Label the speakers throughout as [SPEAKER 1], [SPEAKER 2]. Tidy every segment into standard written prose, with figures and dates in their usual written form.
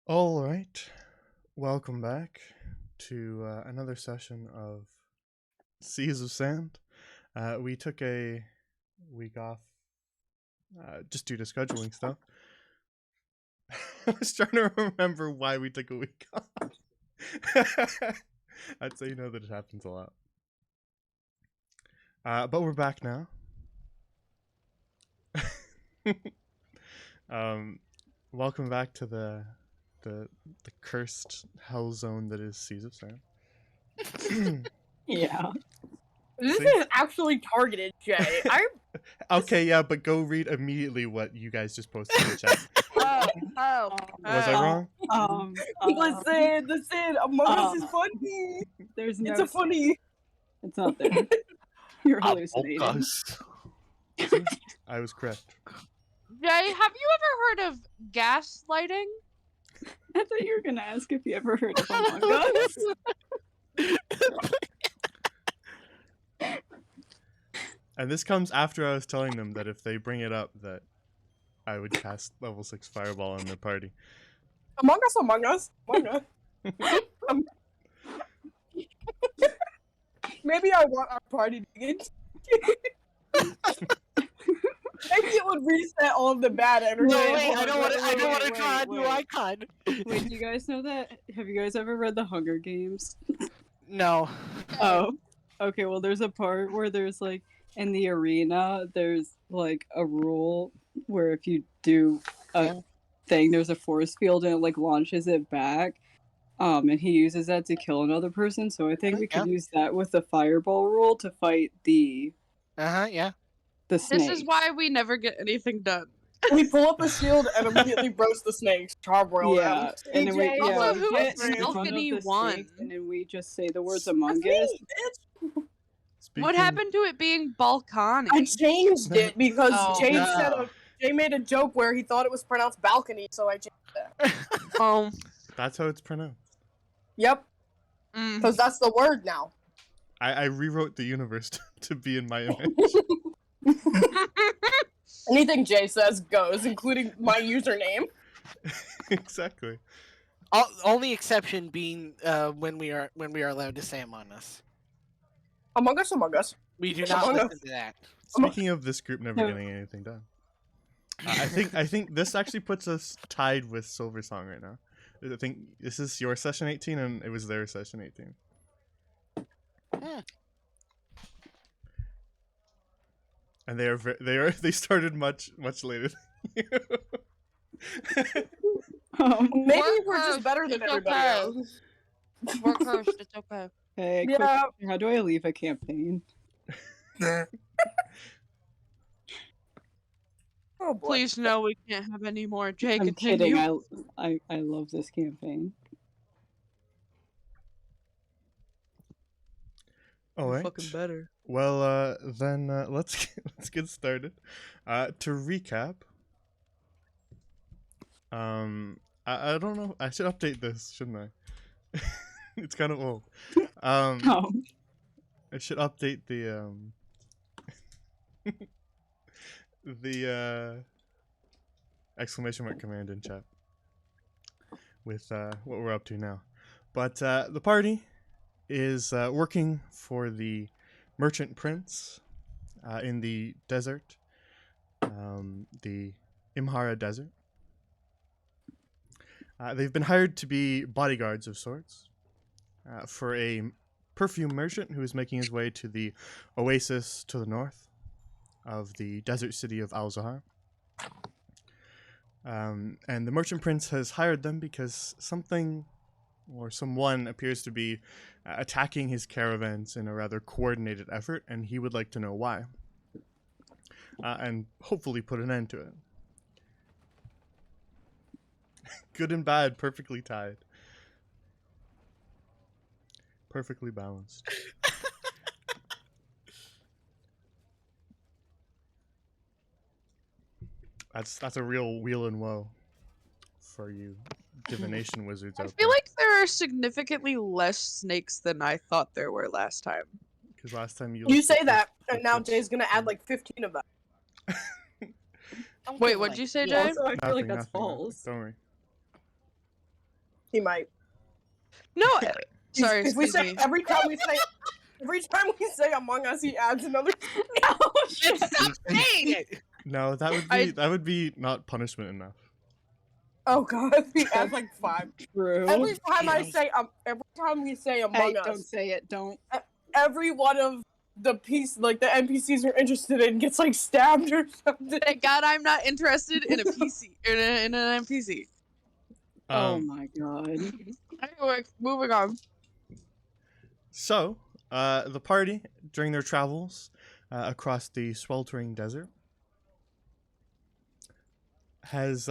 [SPEAKER 1] All right, welcome back to another session of Seas of Sand. We took a week off just due to scheduling stuff. I was trying to remember why we took a week off. I'd say that it happens a lot. But we're back now. Welcome back to the cursed hell zone that is Seas of Sand.
[SPEAKER 2] Yeah.
[SPEAKER 3] This
[SPEAKER 1] See?
[SPEAKER 3] is actually targeted, Jay.
[SPEAKER 1] Okay, yeah, but go read immediately what you guys just posted in the chat. Was I wrong?
[SPEAKER 3] Listen, Among Us is funny.
[SPEAKER 2] There's no.
[SPEAKER 3] It's a funny.
[SPEAKER 2] It's not there. You're hallucinating.
[SPEAKER 1] See? I was correct.
[SPEAKER 4] Jay, have you ever heard of gaslighting?
[SPEAKER 2] I thought you were gonna ask if you ever heard of Among Us.
[SPEAKER 1] And this comes after I was telling them that if they bring it up, that I would cast level 6 fireball on their party.
[SPEAKER 3] Among Us. Maybe I want our party to get. Maybe it would reset all of the bad energy.
[SPEAKER 5] No, wait, I don't want to draw a new icon.
[SPEAKER 2] Wait, do you guys know that? Have you guys ever read The Hunger Games?
[SPEAKER 5] No.
[SPEAKER 2] Oh. Okay, well there's a part where there's like, in the arena, there's like a rule where if you do a thing, there's a force field and it like launches it back. And he uses that to kill another person, so I think we could use that with the fireball rule to fight the
[SPEAKER 5] yeah.
[SPEAKER 2] the snake.
[SPEAKER 4] This is why we never get anything done.
[SPEAKER 3] We pull up a shield and immediately roast the snakes. Charbroil
[SPEAKER 2] Yeah,
[SPEAKER 3] them.
[SPEAKER 2] and then we,
[SPEAKER 3] CJ,
[SPEAKER 2] yeah,
[SPEAKER 4] Also,
[SPEAKER 2] we
[SPEAKER 4] who
[SPEAKER 2] get
[SPEAKER 4] is
[SPEAKER 2] in front of
[SPEAKER 4] Balcony
[SPEAKER 2] the
[SPEAKER 4] one?
[SPEAKER 2] snakes, and then we just say the words Among
[SPEAKER 3] That's
[SPEAKER 2] Us.
[SPEAKER 3] me, bitch.
[SPEAKER 4] What happened to it being Balkani?
[SPEAKER 3] I changed it because Jay
[SPEAKER 5] no.
[SPEAKER 3] said Jay made a joke where he thought it was pronounced balcony, so I changed it.
[SPEAKER 1] That's how it's pronounced.
[SPEAKER 3] Yep, because that's the word now.
[SPEAKER 1] I rewrote the universe to be in my image.
[SPEAKER 3] Anything Jay says goes, including my username.
[SPEAKER 1] Exactly.
[SPEAKER 5] Only exception being when we are allowed to say Among Us.
[SPEAKER 3] Among Us.
[SPEAKER 5] We do not
[SPEAKER 3] Among
[SPEAKER 5] listen
[SPEAKER 3] Us.
[SPEAKER 5] to that.
[SPEAKER 1] Speaking of this group never getting anything done, I think this actually puts us tied with Silver Song right now. I think this is your session 18 and it was their session 18. And they started much later than you.
[SPEAKER 3] Maybe
[SPEAKER 4] We're
[SPEAKER 3] we're just
[SPEAKER 4] cursed.
[SPEAKER 3] better than
[SPEAKER 4] It's
[SPEAKER 3] everybody
[SPEAKER 4] okay.
[SPEAKER 3] else.
[SPEAKER 4] We're cursed, it's okay.
[SPEAKER 2] Hey,
[SPEAKER 3] Yeah.
[SPEAKER 2] quick, how do I leave a campaign?
[SPEAKER 3] Oh boy.
[SPEAKER 4] Please no, we can't have any more. Jay,
[SPEAKER 2] I'm
[SPEAKER 4] continue.
[SPEAKER 2] kidding. I love this campaign.
[SPEAKER 1] All right.
[SPEAKER 4] Fucking better.
[SPEAKER 1] Well, then let's get started. To recap, I don't know. I should update this, shouldn't I? It's kind of old.
[SPEAKER 2] Oh.
[SPEAKER 1] I should update the the exclamation mark command in chat with what we're up to now. But the party is working for the merchant prince in the desert, the Imhara desert. They've been hired to be bodyguards of sorts for a perfume merchant who is making his way to the oasis to the north of the desert city of Al-Zahar. And the merchant prince has hired them because something or someone appears to be attacking his caravans in a rather coordinated effort, and he would like to know why. And hopefully put an end to it. Good and bad, perfectly tied. Perfectly balanced. That's a real wheel and woe for you divination wizards
[SPEAKER 4] I
[SPEAKER 1] out
[SPEAKER 4] feel
[SPEAKER 1] there.
[SPEAKER 4] like there are significantly less snakes than I thought there were last time.
[SPEAKER 1] Because last time you
[SPEAKER 3] You say that, and now Jay's gonna add like 15 of them.
[SPEAKER 4] Wait, what'd you say, Jay?
[SPEAKER 2] Also, I feel like that's
[SPEAKER 1] Nothing.
[SPEAKER 2] false.
[SPEAKER 1] Don't worry.
[SPEAKER 3] He might.
[SPEAKER 4] No, sorry,
[SPEAKER 3] If we
[SPEAKER 4] excuse
[SPEAKER 3] say
[SPEAKER 4] me.
[SPEAKER 3] every time we say Among Us, he adds another.
[SPEAKER 2] Oh, shit.
[SPEAKER 4] Stop saying it!
[SPEAKER 1] No, that would be
[SPEAKER 4] I-
[SPEAKER 1] that would be not punishment enough.
[SPEAKER 3] Oh god, he adds like 5.
[SPEAKER 2] True.
[SPEAKER 3] Every time we say
[SPEAKER 2] Hey,
[SPEAKER 3] Among
[SPEAKER 2] don't
[SPEAKER 3] Us,
[SPEAKER 2] say it. Don't.
[SPEAKER 3] every one of the NPCs we're interested in gets like stabbed or something.
[SPEAKER 4] Thank God I'm not interested in a PC in an NPC.
[SPEAKER 2] Oh my god.
[SPEAKER 4] Anyway, moving on.
[SPEAKER 1] So, the party, during their travels across the sweltering desert, has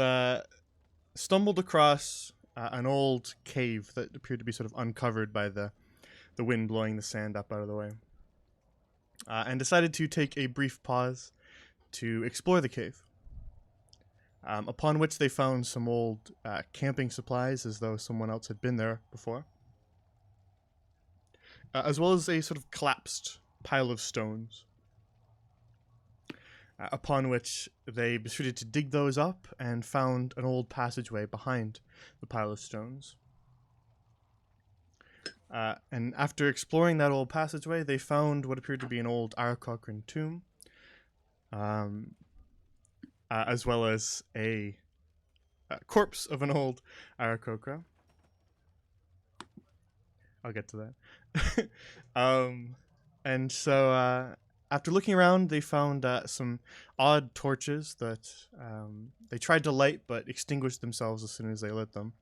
[SPEAKER 1] stumbled across an old cave that appeared to be sort of uncovered by the wind blowing the sand up out of the way, and decided to take a brief pause to explore the cave. Upon which they found some old camping supplies, as though someone else had been there before, as well as a sort of collapsed pile of stones. Upon which they proceeded to dig those up and found an old passageway behind the pile of stones. And after exploring that old passageway, they found what appeared to be an old Aarakocra tomb, as well as a corpse of an old Aarakocra. I'll get to that. And so after looking around, they found some odd torches that they tried to light but extinguished themselves as soon as they lit them.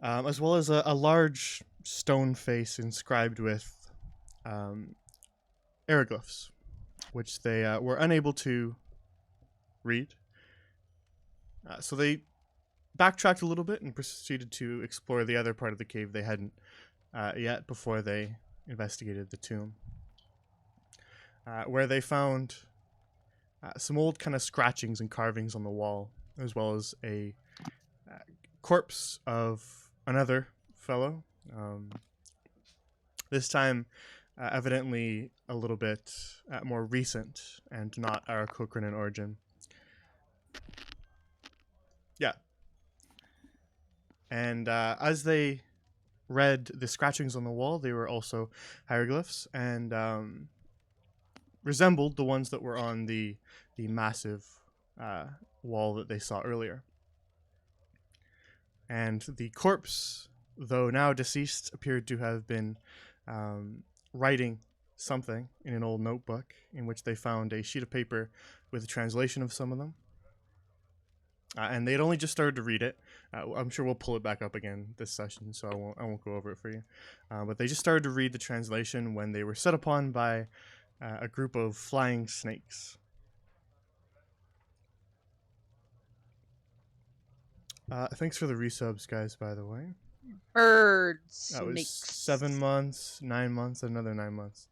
[SPEAKER 1] As well as a large stone face inscribed with hieroglyphs, which they were unable to read. So they backtracked a little bit and proceeded to explore the other part of the cave they hadn't yet before they investigated the tomb, where they found some old kind of scratchings and carvings on the wall, as well as a corpse of another fellow, this time evidently a little bit more recent and not Aarakocran in origin. Yeah. And as they read the scratchings on the wall, they were also hieroglyphs and resembled the ones that were on the massive wall that they saw earlier. And the corpse, though now deceased, appeared to have been writing something in an old notebook, in which they found a sheet of paper with a translation of some of them. And they had only just started to read it. I'm sure we'll pull it back up again this session, so I won't go over it for you. But they just started to read the translation when they were set upon by a group of flying snakes. Thanks for the resubs, guys, by the way.
[SPEAKER 4] Birds.
[SPEAKER 1] That was
[SPEAKER 4] Snakes.
[SPEAKER 1] 7 months, 9 months, another 9 months.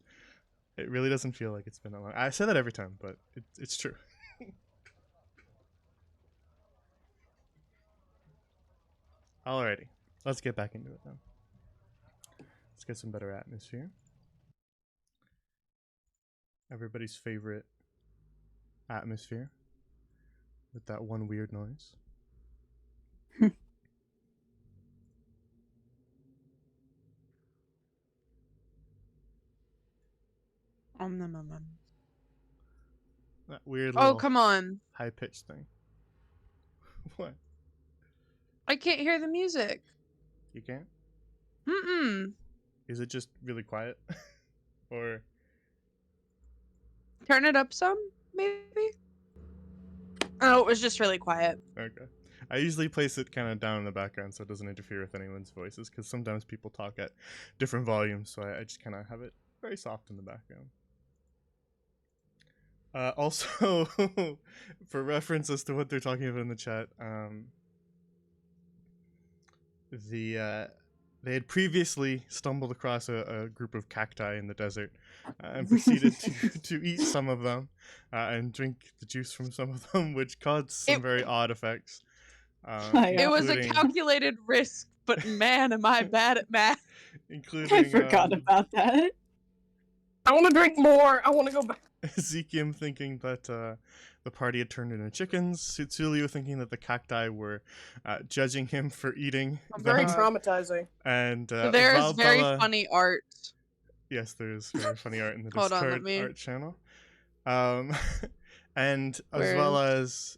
[SPEAKER 1] It really doesn't feel like it's been that long. I say that every time, but it's true. Alrighty, let's get back into it then. Let's get some better atmosphere. Everybody's favorite atmosphere with that one weird noise. That weird
[SPEAKER 4] Oh,
[SPEAKER 1] little
[SPEAKER 4] come on.
[SPEAKER 1] high-pitched thing. What?
[SPEAKER 4] I can't hear the music.
[SPEAKER 1] You can't?
[SPEAKER 4] Mm-mm.
[SPEAKER 1] Is it just really quiet? Or...
[SPEAKER 4] Turn it up some, maybe? Oh, it was just really quiet.
[SPEAKER 1] Okay. I usually place it kind of down in the background so it doesn't interfere with anyone's voices, because sometimes people talk at different volumes, so I just kind of have it very soft in the background. Also, for reference as to what they're talking about in the chat, they had previously stumbled across a group of cacti in the desert and proceeded to eat some of them and drink the juice from some of them, which caused some very odd effects.
[SPEAKER 4] It was a calculated risk, but man, am I bad at math.
[SPEAKER 1] Including,
[SPEAKER 2] I forgot about that.
[SPEAKER 3] I want to drink more. I want to go back.
[SPEAKER 1] Ezekiel thinking that the party had turned into chickens. Sutsulio thinking that the cacti were judging him for eating
[SPEAKER 3] Very
[SPEAKER 1] them.
[SPEAKER 3] traumatizing.
[SPEAKER 1] And
[SPEAKER 4] There's very
[SPEAKER 1] Valbella...
[SPEAKER 4] funny art.
[SPEAKER 1] Yes, there is very funny art in the
[SPEAKER 4] Hold on,
[SPEAKER 1] Discord
[SPEAKER 4] let me-
[SPEAKER 1] art channel. And
[SPEAKER 4] Where
[SPEAKER 1] as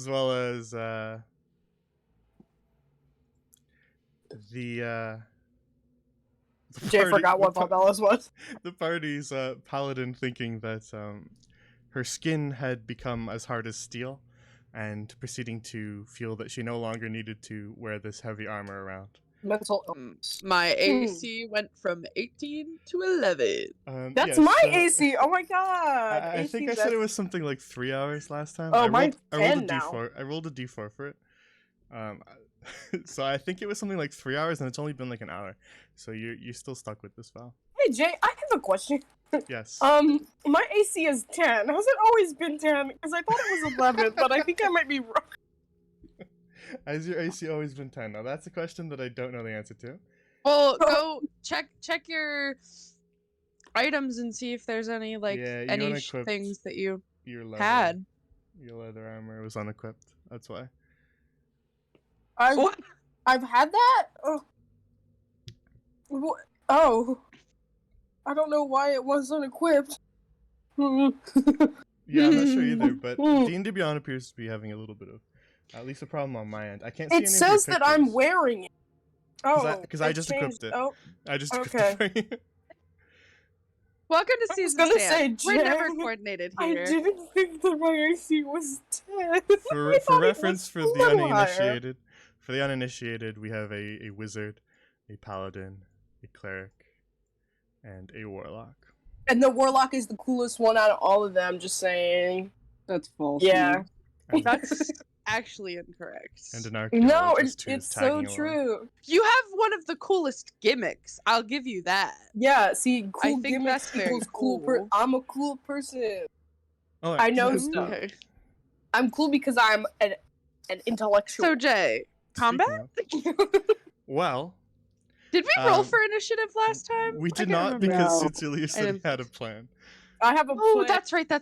[SPEAKER 1] well as the
[SPEAKER 3] Jay
[SPEAKER 1] party-
[SPEAKER 3] forgot what
[SPEAKER 1] the pa-
[SPEAKER 3] Valbella's was.
[SPEAKER 1] the party's paladin thinking that her skin had become as hard as steel, and proceeding to feel that she no longer needed to wear this heavy armor around.
[SPEAKER 3] Mental illness.
[SPEAKER 4] My AC went from 18 to 11.
[SPEAKER 3] That's
[SPEAKER 1] yeah,
[SPEAKER 3] my
[SPEAKER 1] so
[SPEAKER 3] AC. Oh my god.
[SPEAKER 1] I think I
[SPEAKER 3] AC,
[SPEAKER 1] said it was something like 3 hours last time.
[SPEAKER 3] Oh,
[SPEAKER 1] I
[SPEAKER 3] mine's
[SPEAKER 1] rolled a
[SPEAKER 3] 10 now.
[SPEAKER 1] D4. I rolled a D4 for it. So I think it was something like 3 hours, and it's only been like an hour. So you're still stuck with this file.
[SPEAKER 3] Hey Jay, I have a question.
[SPEAKER 1] Yes.
[SPEAKER 3] My AC is 10. Has it always been 10? Because I thought it was 11, but I think I might be wrong.
[SPEAKER 1] Has your AC always been 10? Now that's a question that I don't know the answer to.
[SPEAKER 4] Well, go check your items and see if there's any
[SPEAKER 1] Yeah, you
[SPEAKER 4] any
[SPEAKER 1] unequipped
[SPEAKER 4] things that you
[SPEAKER 1] Your leather,
[SPEAKER 4] had.
[SPEAKER 1] your leather armor was unequipped. That's why.
[SPEAKER 4] What?
[SPEAKER 3] I've had that? Oh. Oh. I don't know why it wasn't equipped.
[SPEAKER 1] Yeah, I'm not sure either, but D&D Beyond appears to be having a little bit of, at least a problem on my end. I can't see any
[SPEAKER 3] It
[SPEAKER 1] of your
[SPEAKER 3] says that I'm
[SPEAKER 1] pictures.
[SPEAKER 3] wearing it. Oh,
[SPEAKER 1] Because I
[SPEAKER 3] it
[SPEAKER 1] just
[SPEAKER 3] changed-
[SPEAKER 1] equipped it.
[SPEAKER 3] Oh,
[SPEAKER 1] I just equipped
[SPEAKER 3] okay.
[SPEAKER 1] it for you.
[SPEAKER 4] Welcome to
[SPEAKER 3] I was
[SPEAKER 4] season
[SPEAKER 3] gonna
[SPEAKER 4] Stan.
[SPEAKER 3] say,
[SPEAKER 4] We're never
[SPEAKER 3] Jen,
[SPEAKER 4] coordinated
[SPEAKER 3] I
[SPEAKER 4] here.
[SPEAKER 3] didn't think that my AC was 10.
[SPEAKER 1] For
[SPEAKER 3] I thought it
[SPEAKER 1] reference,
[SPEAKER 3] was
[SPEAKER 1] for
[SPEAKER 3] a
[SPEAKER 1] the
[SPEAKER 3] little higher.
[SPEAKER 1] uninitiated, we have a wizard, a paladin, a cleric, and a warlock.
[SPEAKER 3] And the warlock is the coolest one out of all of them, just saying.
[SPEAKER 2] That's false.
[SPEAKER 3] Yeah.
[SPEAKER 1] And,
[SPEAKER 4] That's actually incorrect.
[SPEAKER 1] and an
[SPEAKER 3] No,
[SPEAKER 1] archaeologist who's
[SPEAKER 3] it's so
[SPEAKER 1] tagging along.
[SPEAKER 3] true.
[SPEAKER 4] You have one of the coolest gimmicks. I'll give you that.
[SPEAKER 3] Yeah, see, cool
[SPEAKER 4] I think
[SPEAKER 3] gimmicks
[SPEAKER 4] that's very
[SPEAKER 3] equals cool.
[SPEAKER 4] cool.
[SPEAKER 3] I'm a cool person.
[SPEAKER 1] Oh,
[SPEAKER 3] I know
[SPEAKER 1] excellent.
[SPEAKER 3] stuff.
[SPEAKER 4] Okay.
[SPEAKER 3] I'm cool because I'm an intellectual.
[SPEAKER 4] So Jay, combat?
[SPEAKER 1] Speaking of- Well,
[SPEAKER 4] Did we roll
[SPEAKER 1] Um,
[SPEAKER 4] for initiative last time?
[SPEAKER 1] we
[SPEAKER 4] I
[SPEAKER 1] did
[SPEAKER 4] can't
[SPEAKER 1] not
[SPEAKER 4] remember.
[SPEAKER 1] because
[SPEAKER 2] No.
[SPEAKER 1] Sutsulia said he
[SPEAKER 4] didn't-
[SPEAKER 1] had a plan.
[SPEAKER 3] I have a
[SPEAKER 4] Oh,
[SPEAKER 3] plan.
[SPEAKER 4] that's right.
[SPEAKER 3] I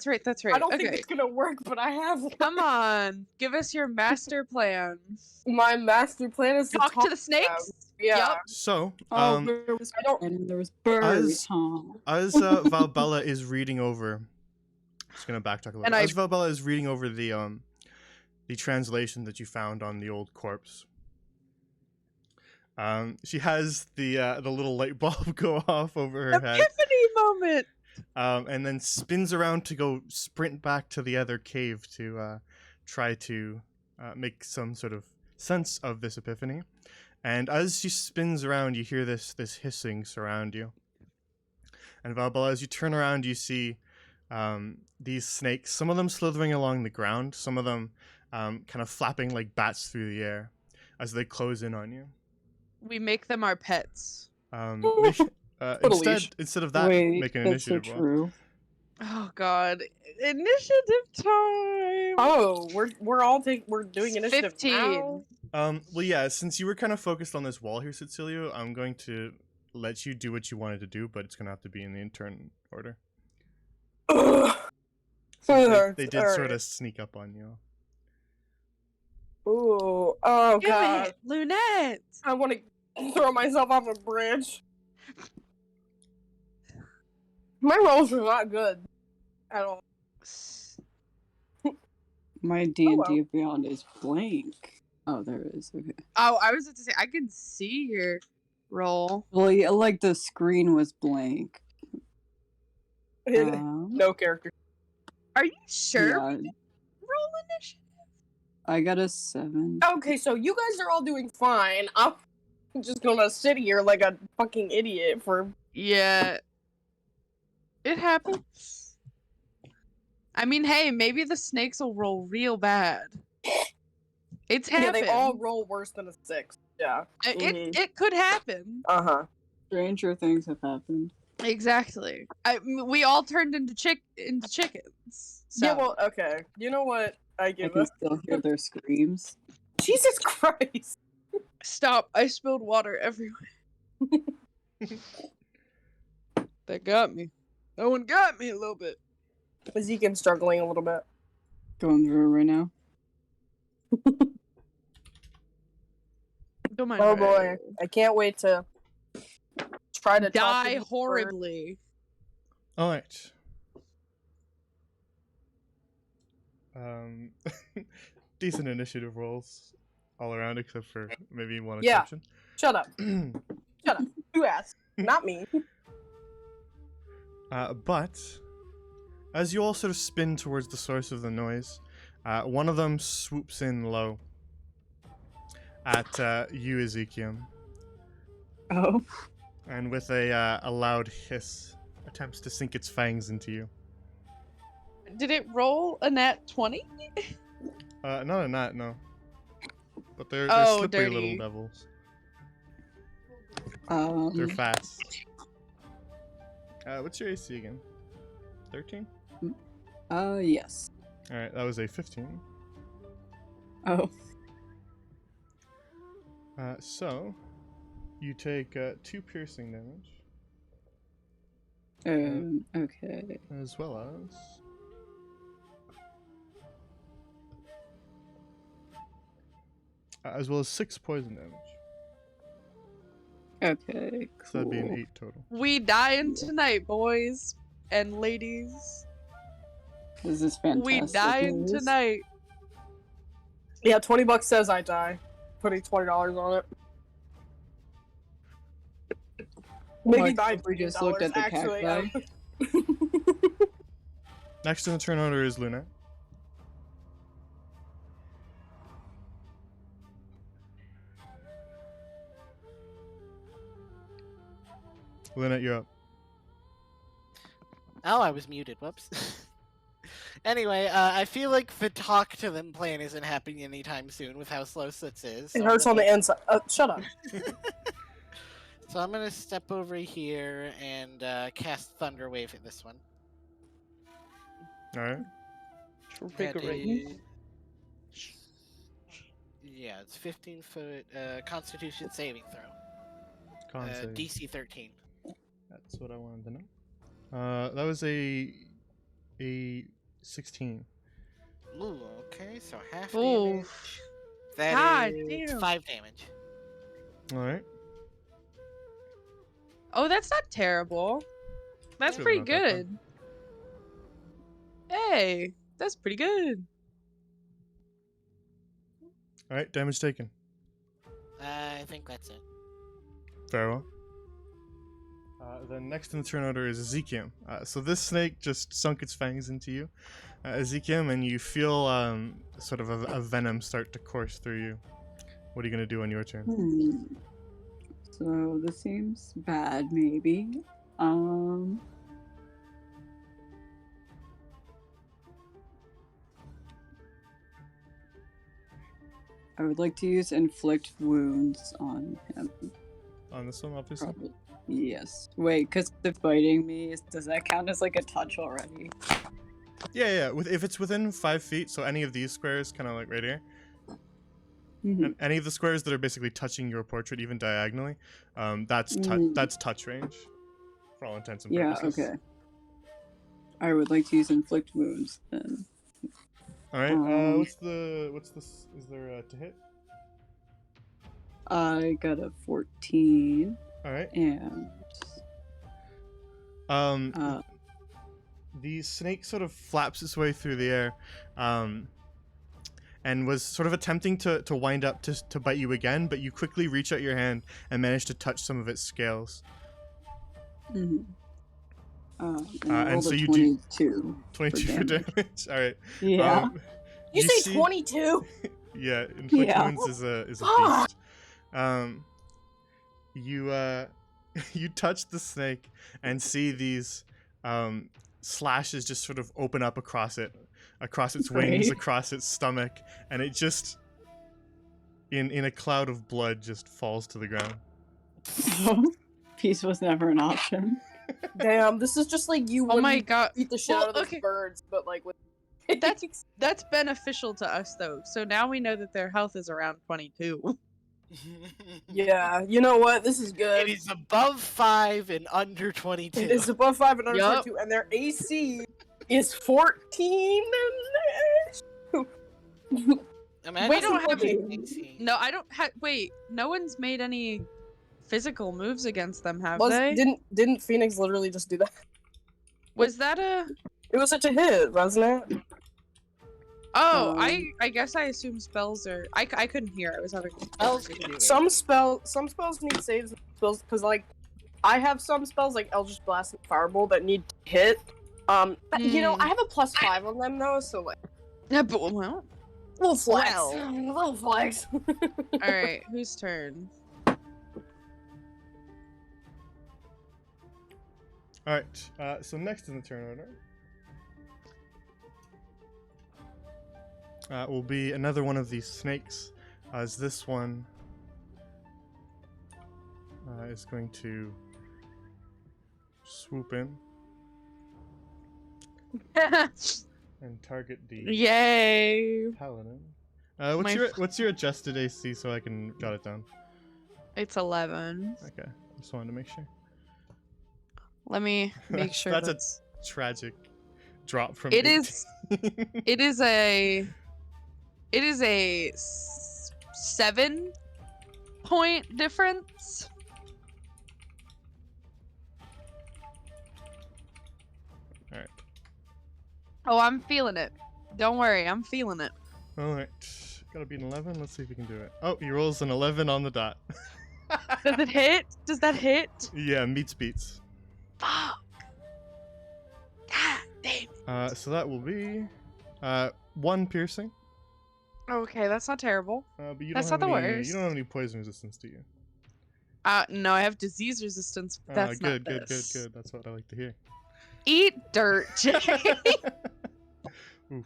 [SPEAKER 3] don't think
[SPEAKER 4] Okay.
[SPEAKER 3] it's gonna work, but I have one.
[SPEAKER 4] Come on, give us your master plan.
[SPEAKER 3] My master plan is to
[SPEAKER 4] Talk to the
[SPEAKER 3] them.
[SPEAKER 4] snakes.
[SPEAKER 3] Yeah.
[SPEAKER 4] Yup.
[SPEAKER 1] So,
[SPEAKER 2] Oh, there was
[SPEAKER 3] I don't.
[SPEAKER 2] and there was birds, huh?
[SPEAKER 1] as Valbella is reading over, just gonna backtrack a little.
[SPEAKER 4] And
[SPEAKER 1] As Valbella is reading over the translation that you found on the old corpse, she has the little light bulb go off over her head,
[SPEAKER 4] Epiphany moment.
[SPEAKER 1] and then spins around to go sprint back to the other cave to try to make some sort of sense of this epiphany. And as she spins around, you hear this hissing surround you. And Valbella, as you turn around, you see these snakes, some of them slithering along the ground, some of them kind of flapping like bats through the air as they close in on you.
[SPEAKER 4] We make them our pets.
[SPEAKER 1] Instead of that,
[SPEAKER 2] Wait,
[SPEAKER 1] make an
[SPEAKER 2] that's so
[SPEAKER 1] initiative roll.
[SPEAKER 2] true.
[SPEAKER 4] Oh God, initiative time.
[SPEAKER 3] Oh, we're doing initiative
[SPEAKER 4] 15.
[SPEAKER 3] now.
[SPEAKER 1] Well, yeah, since you were kind of focused on this wall here, Cecilio, I'm going to let you do what you wanted to do, but it's going to have to be in the turn order.
[SPEAKER 3] Ugh.
[SPEAKER 1] Since they did
[SPEAKER 3] Alright.
[SPEAKER 1] sort of sneak up on you.
[SPEAKER 3] Ooh. Oh
[SPEAKER 4] Do
[SPEAKER 3] god.
[SPEAKER 4] it, Lunette.
[SPEAKER 3] I want to throw myself off a bridge. My rolls are not good at all.
[SPEAKER 2] My D&D
[SPEAKER 3] well.
[SPEAKER 2] Beyond is blank. Oh, there it is. Okay.
[SPEAKER 4] Oh, I was about to say I can see your roll.
[SPEAKER 2] Well, yeah, like the screen was blank.
[SPEAKER 3] No character.
[SPEAKER 4] Are you sure?
[SPEAKER 2] Yeah,
[SPEAKER 4] Roll initiative.
[SPEAKER 2] I got a 7.
[SPEAKER 3] Okay, so you guys are all doing fine. I'm just gonna sit here like a fucking idiot for.
[SPEAKER 4] Yeah. It happens. I mean, hey, maybe the snakes will roll real bad. It's
[SPEAKER 3] Yeah,
[SPEAKER 4] happened.
[SPEAKER 3] they all roll worse than a 6. Yeah.
[SPEAKER 4] It could happen.
[SPEAKER 3] Uh-huh.
[SPEAKER 2] Stranger things have happened.
[SPEAKER 4] Exactly. We all turned into chickens. So.
[SPEAKER 3] Yeah, well, okay. You know what? I
[SPEAKER 2] I
[SPEAKER 3] give
[SPEAKER 2] can
[SPEAKER 3] up.
[SPEAKER 2] still hear their screams.
[SPEAKER 3] Jesus Christ!
[SPEAKER 4] Stop! I spilled water everywhere. That got me. That one got me a little bit.
[SPEAKER 3] Ezekiel's struggling a little bit.
[SPEAKER 2] Going through it right now.
[SPEAKER 4] Don't mind
[SPEAKER 3] Oh
[SPEAKER 4] her.
[SPEAKER 3] boy, I can't wait to try to talk to
[SPEAKER 4] Die
[SPEAKER 3] these
[SPEAKER 4] horribly.
[SPEAKER 1] All right. Decent initiative rolls all around, except for maybe one
[SPEAKER 3] Yeah.
[SPEAKER 1] exception.
[SPEAKER 3] Shut up. Shut up. You asked, not me.
[SPEAKER 1] But as you all sort of spin towards the source of the noise, one of them swoops in low at you, Ezekiel,
[SPEAKER 2] Oh.
[SPEAKER 1] and with a loud hiss, attempts to sink its fangs into you.
[SPEAKER 4] Did it roll a nat 20?
[SPEAKER 1] Not a gnat, no. But they're
[SPEAKER 4] Oh,
[SPEAKER 1] slippery
[SPEAKER 4] dirty.
[SPEAKER 1] little devils. They're fast. What's your AC again? 13?
[SPEAKER 2] Yes.
[SPEAKER 1] Alright, that was a 15.
[SPEAKER 2] Oh.
[SPEAKER 1] So, you take 2 piercing damage,
[SPEAKER 2] Okay.
[SPEAKER 1] as well as 6 poison damage.
[SPEAKER 2] Okay, cool.
[SPEAKER 1] So that'd be an 8 total.
[SPEAKER 4] We dying tonight, boys and ladies.
[SPEAKER 2] This is fantastic.
[SPEAKER 4] We dying
[SPEAKER 2] news.
[SPEAKER 4] tonight.
[SPEAKER 3] Yeah, $20 says I die. Putting $20 on it. Maybe
[SPEAKER 2] Mark
[SPEAKER 3] buy
[SPEAKER 2] simply just looked at the
[SPEAKER 3] actually.
[SPEAKER 2] cacti.
[SPEAKER 1] Next in the turn order is Luna. Luna, you're up.
[SPEAKER 5] Oh, I was muted. Whoops. Anyway, I feel like the talk to them plan isn't happening anytime soon with how slow Sitz is.
[SPEAKER 3] It hurts on the inside. Shut up.
[SPEAKER 5] So I'm gonna step over here and cast Thunder Wave at this one.
[SPEAKER 1] Alright.
[SPEAKER 5] That
[SPEAKER 4] Triggering.
[SPEAKER 5] is- Yeah, it's 15 foot Constitution saving throw.
[SPEAKER 1] Con save.
[SPEAKER 5] DC 13.
[SPEAKER 1] That's what I wanted to know. That was a 16.
[SPEAKER 5] Ooh, okay, so half
[SPEAKER 4] Ooh.
[SPEAKER 5] damage. That
[SPEAKER 4] God
[SPEAKER 5] is
[SPEAKER 4] damn.
[SPEAKER 5] 5 damage.
[SPEAKER 1] Alright.
[SPEAKER 4] Oh, that's not terrible. That's
[SPEAKER 1] It's
[SPEAKER 4] pretty
[SPEAKER 1] really not that
[SPEAKER 4] good. Hey, that's pretty good.
[SPEAKER 1] Alright, damage taken.
[SPEAKER 5] I think that's it.
[SPEAKER 1] Very well. Then next in the turn order is Ezekiel. So this snake just sunk its fangs into you, Ezekiel, and you feel sort of a venom start to course through you. What are you going to do on your turn?
[SPEAKER 2] So this seems bad, maybe. I would like to use inflict wounds on him.
[SPEAKER 1] On this one, obviously?
[SPEAKER 2] Probably. Yes. Wait, because if biting me, does that count as like a touch already?
[SPEAKER 1] Yeah. If it's within 5 feet, so any of these squares, kind of like right here, and any of the squares that are basically touching your portrait, even diagonally, that's touch range, for all intents and
[SPEAKER 2] Yeah,
[SPEAKER 1] purposes.
[SPEAKER 2] okay. I would like to use inflict wounds then.
[SPEAKER 1] All right. What's this? Is there to hit?
[SPEAKER 2] I got a 14,
[SPEAKER 1] All right.
[SPEAKER 2] and
[SPEAKER 1] the snake sort of flaps its way through the air, and was sort of attempting to wind up to bite you again, but you quickly reach out your hand and manage to touch some of its scales.
[SPEAKER 2] and I
[SPEAKER 1] and
[SPEAKER 2] rolled
[SPEAKER 1] so
[SPEAKER 2] a
[SPEAKER 1] you do
[SPEAKER 2] 22.
[SPEAKER 1] 22 for damage. All right.
[SPEAKER 2] Yeah.
[SPEAKER 3] You say
[SPEAKER 1] see-
[SPEAKER 3] 22?
[SPEAKER 1] Yeah, inflict
[SPEAKER 2] Yeah.
[SPEAKER 1] wounds is a
[SPEAKER 3] Ah!
[SPEAKER 1] beast. You touch the snake and see these slashes just sort of open up across its wings,
[SPEAKER 2] Great.
[SPEAKER 1] across its stomach, and it just in a cloud of blood just falls to the ground.
[SPEAKER 2] Peace was never an option.
[SPEAKER 3] Damn, this is just like you
[SPEAKER 4] Oh
[SPEAKER 3] when
[SPEAKER 4] my
[SPEAKER 3] you
[SPEAKER 4] god.
[SPEAKER 3] beat the shit
[SPEAKER 4] Well,
[SPEAKER 3] out of those
[SPEAKER 4] okay.
[SPEAKER 3] birds, but like with
[SPEAKER 4] That's beneficial to us though. So now we know that their health is around 22.
[SPEAKER 3] Yeah, you know what? This is good.
[SPEAKER 5] It is above 5 and under 22.
[SPEAKER 3] It is above 5 and under
[SPEAKER 4] Yup.
[SPEAKER 3] 22, and their AC is 14.
[SPEAKER 5] Imagine
[SPEAKER 4] We don't have-
[SPEAKER 5] having AC.
[SPEAKER 4] No, I don't have. Wait, no one's made any physical moves against them, have
[SPEAKER 3] Was
[SPEAKER 4] they?
[SPEAKER 3] didn't Phoenix literally just do that?
[SPEAKER 4] Was that a?
[SPEAKER 3] It was such a hit, wasn't it?
[SPEAKER 4] Oh, I guess I assume spells are. I couldn't hear. I was having.
[SPEAKER 5] Spells can do it.
[SPEAKER 3] Some spells need saves. Spells because like I have some spells like Eldritch Blast and Firebolt that need to hit. But, you know, I have a +5 on them though, so like
[SPEAKER 4] Yeah, but well.
[SPEAKER 3] little flex.
[SPEAKER 4] Well.
[SPEAKER 3] Little flex.
[SPEAKER 4] All right, whose turn?
[SPEAKER 1] Alright, so next in the turn order will be another one of these snakes, as this one is going to swoop in and target the
[SPEAKER 4] Yay!
[SPEAKER 1] paladin.
[SPEAKER 4] My
[SPEAKER 1] What's your adjusted AC so I can jot it down?
[SPEAKER 4] It's 11.
[SPEAKER 1] Okay, just wanted to make sure.
[SPEAKER 4] Let me make sure
[SPEAKER 1] That's a tragic drop from.
[SPEAKER 4] It
[SPEAKER 1] 18.
[SPEAKER 4] is. It is a. It is a 7-point difference.
[SPEAKER 1] Alright.
[SPEAKER 4] Oh, I'm feeling it. Don't worry, I'm feeling it.
[SPEAKER 1] Alright. Gotta be an 11. Let's see if we can do it. Oh, he rolls an 11 on the dot.
[SPEAKER 4] Does it hit? Does that hit?
[SPEAKER 1] Yeah, meets beats.
[SPEAKER 4] Fuck. God damn.
[SPEAKER 1] So that will be 1 piercing.
[SPEAKER 4] Okay, that's not terrible.
[SPEAKER 1] But you
[SPEAKER 4] That's
[SPEAKER 1] don't have
[SPEAKER 4] not the
[SPEAKER 1] any,
[SPEAKER 4] worst.
[SPEAKER 1] You don't have any poison resistance, do you?
[SPEAKER 4] No, I have disease resistance, but that's
[SPEAKER 1] good,
[SPEAKER 4] not this.
[SPEAKER 1] good. That's what I like to hear.
[SPEAKER 4] Eat dirt, Jay.
[SPEAKER 1] Oof.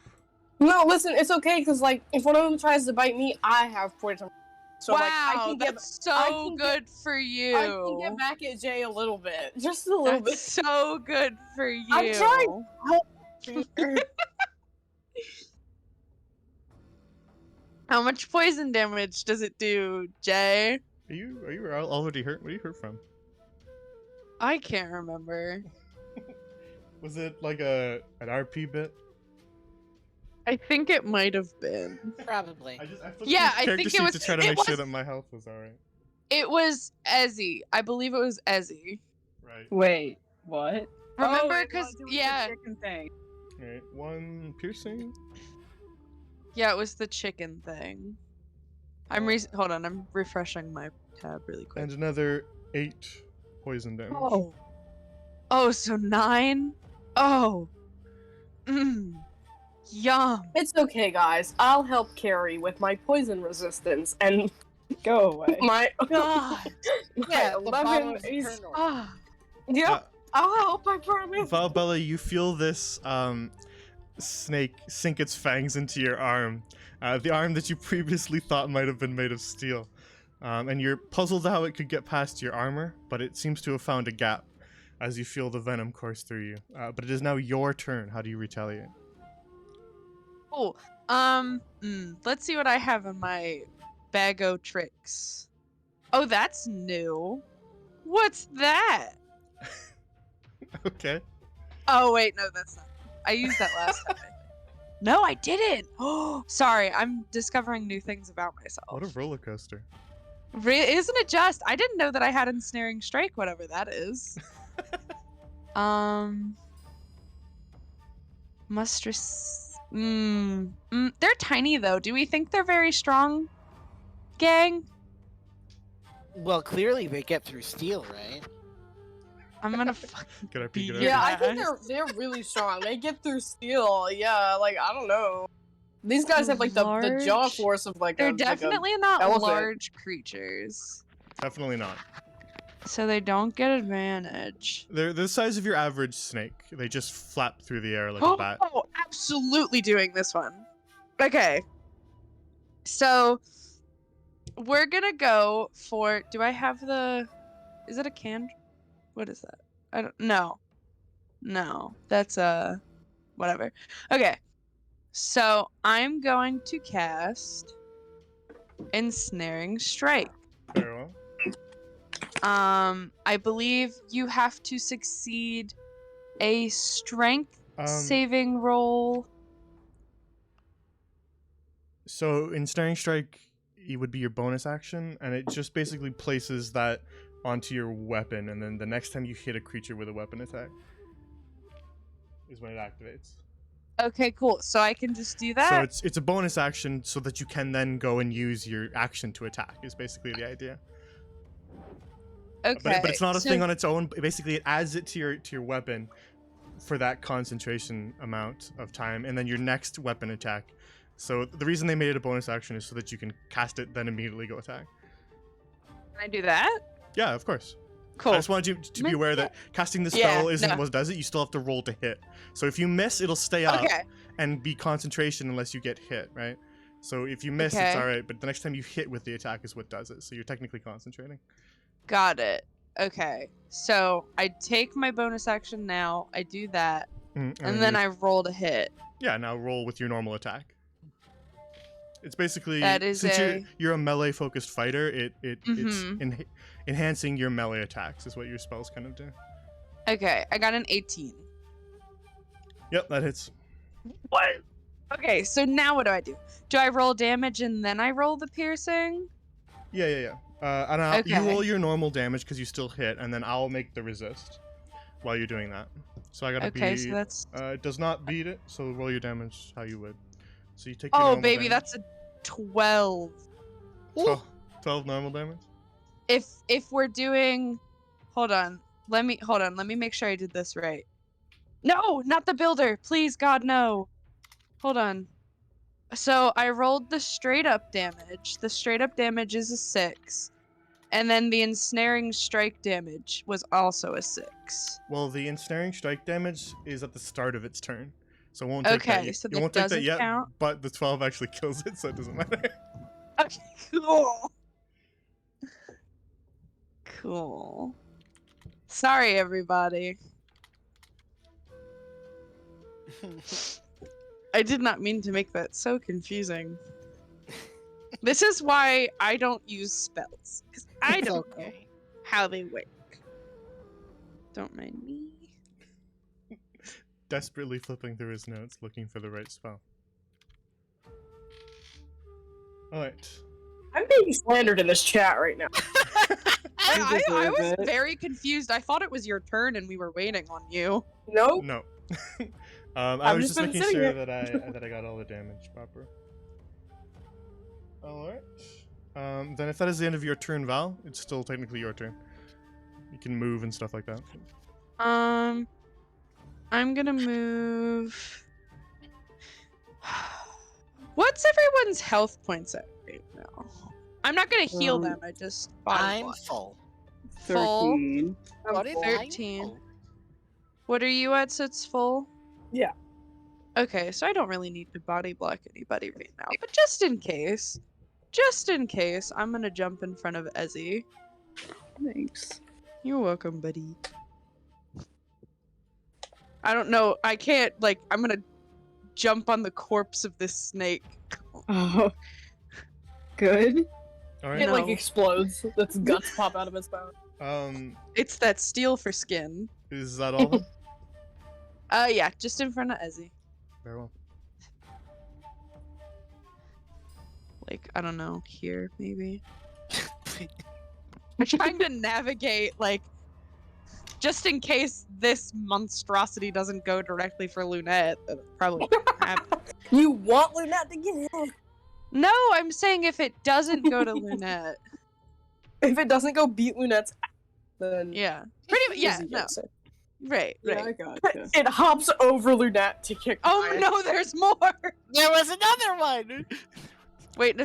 [SPEAKER 3] No, listen, it's okay because like if one of them tries to bite me, I have poison. So
[SPEAKER 4] wow,
[SPEAKER 3] like I can get
[SPEAKER 4] that's
[SPEAKER 3] I
[SPEAKER 4] so
[SPEAKER 3] can
[SPEAKER 4] good for you.
[SPEAKER 3] I can get back at Jay a little bit, just a little
[SPEAKER 4] That's so good for you.
[SPEAKER 3] I'm trying. bit.
[SPEAKER 4] How much poison damage does it do, Jay?
[SPEAKER 1] Are you already hurt? What are you hurt from?
[SPEAKER 4] I can't remember.
[SPEAKER 1] Was it like an RP bit?
[SPEAKER 4] I think it might have been.
[SPEAKER 5] Probably.
[SPEAKER 1] I flipped
[SPEAKER 4] Yeah,
[SPEAKER 1] through
[SPEAKER 4] I
[SPEAKER 1] character
[SPEAKER 4] think it
[SPEAKER 1] sheets
[SPEAKER 4] was-
[SPEAKER 1] to try to
[SPEAKER 4] it
[SPEAKER 1] make sure
[SPEAKER 4] was-
[SPEAKER 1] that my health was alright.
[SPEAKER 4] It was Ezzy. I believe it was Ezzy.
[SPEAKER 1] Right.
[SPEAKER 2] Wait, what?
[SPEAKER 4] Remember?
[SPEAKER 2] Oh, it
[SPEAKER 4] Because
[SPEAKER 2] was the
[SPEAKER 4] yeah,
[SPEAKER 2] chicken thing.
[SPEAKER 1] Alright. 1 piercing.
[SPEAKER 4] yeah, it was the chicken thing. Hold on, I'm refreshing my tab really quick.
[SPEAKER 1] And another 8 poison damage.
[SPEAKER 4] Oh. Oh, so 9? Oh. Mmm. Yum.
[SPEAKER 3] It's okay, guys. I'll help Carrie with my poison resistance and
[SPEAKER 2] Go away.
[SPEAKER 3] my
[SPEAKER 4] God.
[SPEAKER 5] Yeah, the
[SPEAKER 3] 11
[SPEAKER 5] bottom of
[SPEAKER 3] is.
[SPEAKER 5] Eternal.
[SPEAKER 4] Ah.
[SPEAKER 3] Yeah,
[SPEAKER 1] Uh,
[SPEAKER 3] I'll help. I promise.
[SPEAKER 1] Valbella, you feel this snake sink its fangs into your arm, the arm that you previously thought might have been made of steel, and you're puzzled how it could get past your armor, but it seems to have found a gap as you feel the venom course through you. But it is now your turn. How do you retaliate?
[SPEAKER 4] Cool. Let's see what I have in my bag o' tricks. Oh, that's new. What's that?
[SPEAKER 1] Okay.
[SPEAKER 4] Oh wait, no, that's not. I used that last time. No, I didn't. Oh, sorry. I'm discovering new things about myself.
[SPEAKER 1] What a roller coaster.
[SPEAKER 4] Isn't it just? I didn't know that I had ensnaring strike, whatever that is. Mustress. They're tiny though. Do we think they're very strong, gang?
[SPEAKER 5] Well, clearly they get through steel, right?
[SPEAKER 4] I'm gonna fucking
[SPEAKER 1] Get our peek at
[SPEAKER 4] Yeah.
[SPEAKER 3] Yeah, I think they're really strong. They get through steel. Yeah, like I don't know. These guys have like the jaw
[SPEAKER 4] Large?
[SPEAKER 3] force of like
[SPEAKER 4] They're
[SPEAKER 3] a
[SPEAKER 4] definitely not
[SPEAKER 3] elephant.
[SPEAKER 4] large creatures,
[SPEAKER 1] Definitely not.
[SPEAKER 4] so they don't get advantage.
[SPEAKER 1] They're the size of your average snake. They just flap through the air like a bat.
[SPEAKER 4] Oh, absolutely doing this one. Okay. So we're gonna go for. Do I have the? Is it a can? What is that? I don't. No. No, that's whatever. Okay. So I'm going to cast Ensnaring Strike.
[SPEAKER 1] Very well.
[SPEAKER 4] I believe you have to succeed a strength saving roll.
[SPEAKER 1] So Ensnaring Strike, it would be your bonus action, and it just basically places that onto your weapon, and then the next time you hit a creature with a weapon attack is when it activates.
[SPEAKER 4] Okay, cool. So I can just do that?
[SPEAKER 1] So it's a bonus action so that you can then go and use your action to attack, is basically the idea.
[SPEAKER 4] Okay.
[SPEAKER 1] But it's not a thing on its own. Basically, it adds it to your weapon for that concentration amount of time, and then your next weapon attack. So the reason they made it a bonus action is so that you can cast it, then immediately go attack.
[SPEAKER 4] Can I do that?
[SPEAKER 1] Yeah, of course.
[SPEAKER 4] Cool.
[SPEAKER 1] I just wanted you to be aware that casting the spell isn't what does it. You still have to roll to hit. So if you miss, it'll stay up and be concentration unless you get hit, right? So if you miss, it's all right. But the next time you hit with the attack is what does it. So you're technically concentrating.
[SPEAKER 4] Got it. Okay. So I take my bonus action now. I do that. And then I roll to hit.
[SPEAKER 1] Yeah, now roll with your normal attack. It's basically,
[SPEAKER 4] since
[SPEAKER 1] you're a melee focused fighter, it's enhancing your melee attacks is what your spells kind of do.
[SPEAKER 4] Okay, I got an 18.
[SPEAKER 1] Yep, that hits.
[SPEAKER 4] What? Okay, so now what do? Do I roll damage and then I roll the piercing?
[SPEAKER 1] Yeah. And you roll your normal damage because you still hit, and then I'll make the resist while you're doing that. So I gotta be.
[SPEAKER 4] So that's.
[SPEAKER 1] It does not beat it, so roll your damage how you would. So you take. Your normal
[SPEAKER 4] baby,
[SPEAKER 1] damage.
[SPEAKER 4] that's a 12.
[SPEAKER 1] 12 normal damage.
[SPEAKER 4] If we're doing, hold on, let me make sure I did this right. No, not the builder, please, God, no. Hold on. So I rolled the straight up damage. The straight up damage is a 6. And then the ensnaring strike damage was also a 6.
[SPEAKER 1] Well, the ensnaring strike damage is at the start of its turn, so it won't take that.
[SPEAKER 4] Okay, so
[SPEAKER 1] it won't take that yet.
[SPEAKER 4] count.
[SPEAKER 1] But the 12 actually kills it, so it doesn't matter.
[SPEAKER 4] Okay, cool. Cool. Sorry, everybody. I did not mean to make that so confusing. This is why I don't use spells, because I don't know how they work. Don't mind me.
[SPEAKER 1] Desperately flipping through his notes, looking for the right spell. Alright.
[SPEAKER 3] I'm being slandered in this chat right now.
[SPEAKER 4] I was very confused. I thought it was your turn and we were waiting on you.
[SPEAKER 3] Nope.
[SPEAKER 1] No. I was just making sure that I got all the damage proper. Alright. Then if that is the end of your turn, Val, it's still technically your turn. You can move and stuff like that.
[SPEAKER 4] I'm gonna move. What's everyone's health points at right now? I'm not gonna heal them. I just.
[SPEAKER 5] I'm full.
[SPEAKER 2] 13.
[SPEAKER 5] What is
[SPEAKER 4] 13. What are you at? So it's full.
[SPEAKER 3] Yeah.
[SPEAKER 4] Okay, so I don't really need to body block anybody right now, but just in case, I'm gonna jump in front of Ezzy.
[SPEAKER 2] Thanks.
[SPEAKER 4] You're welcome, buddy. I don't know. I can't, like, I'm gonna jump on the corpse of this snake.
[SPEAKER 2] Oh. Good.
[SPEAKER 1] Alright.
[SPEAKER 3] It like explodes. Its guts pop out of its mouth.
[SPEAKER 4] It's that steel for skin.
[SPEAKER 1] Is that all of them?
[SPEAKER 4] Yeah, just in front of Ezzy.
[SPEAKER 1] Very well.
[SPEAKER 4] Like, I don't know, here, maybe. I'm trying to navigate, like, just in case this monstrosity doesn't go directly for Lunette. That probably won't happen.
[SPEAKER 3] You want Lunette to get hit?
[SPEAKER 4] No, I'm saying if it doesn't go to Lunette.
[SPEAKER 3] If it doesn't go beat Lunette's, then
[SPEAKER 4] Yeah. Pretty much, yeah,
[SPEAKER 3] Izzy
[SPEAKER 4] no.
[SPEAKER 3] gets it.
[SPEAKER 4] Right,
[SPEAKER 2] Yeah,
[SPEAKER 4] right.
[SPEAKER 2] I gotcha.
[SPEAKER 3] It hops over Lunette to kick.
[SPEAKER 4] Oh
[SPEAKER 3] Ryan.
[SPEAKER 4] no, there's more!
[SPEAKER 5] There was another one!
[SPEAKER 4] Wait,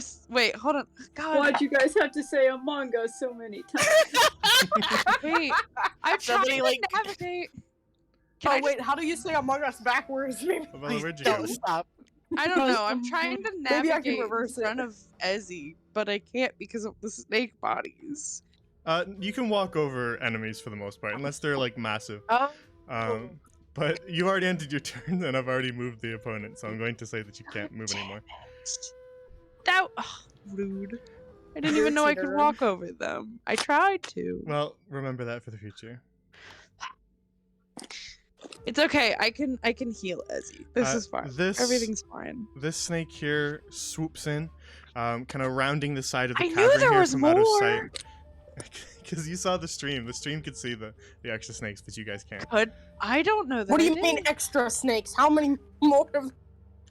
[SPEAKER 4] hold on. God.
[SPEAKER 2] Why'd you guys have to say Among Us so many times?
[SPEAKER 4] Wait, I'm trying
[SPEAKER 5] Somebody,
[SPEAKER 4] to
[SPEAKER 5] like-
[SPEAKER 4] navigate.
[SPEAKER 3] Oh wait, how do you say Among Us backwards? Maybe.
[SPEAKER 1] Val, where'd you go?
[SPEAKER 5] Don't stop.
[SPEAKER 4] I don't know. I'm trying to
[SPEAKER 3] Maybe I can
[SPEAKER 4] navigate in
[SPEAKER 3] reverse it.
[SPEAKER 4] front of Ezzy, but I can't because of the snake bodies.
[SPEAKER 1] You can walk over enemies for the most part, unless they're like massive.
[SPEAKER 4] Oh.
[SPEAKER 1] But you already ended your turn, and I've already moved the opponent, so I'm going to say that you can't move anymore.
[SPEAKER 4] Rude. I didn't
[SPEAKER 3] You're
[SPEAKER 4] even
[SPEAKER 3] a
[SPEAKER 4] know I could
[SPEAKER 3] cheater.
[SPEAKER 4] walk over them. I tried to.
[SPEAKER 1] Well, remember that for the future.
[SPEAKER 4] It's okay. I can heal Ezzy. This is fine. Everything's fine.
[SPEAKER 1] This snake here swoops in, kind of rounding the side of the
[SPEAKER 4] I knew
[SPEAKER 1] cavern
[SPEAKER 4] there
[SPEAKER 1] here
[SPEAKER 4] was
[SPEAKER 1] from out of
[SPEAKER 4] more.
[SPEAKER 1] sight. Because you saw the stream. The stream could see the extra snakes, but you guys can't.
[SPEAKER 4] But I don't know that.
[SPEAKER 3] What do
[SPEAKER 4] I
[SPEAKER 3] you mean
[SPEAKER 4] did.
[SPEAKER 3] extra snakes? How many more of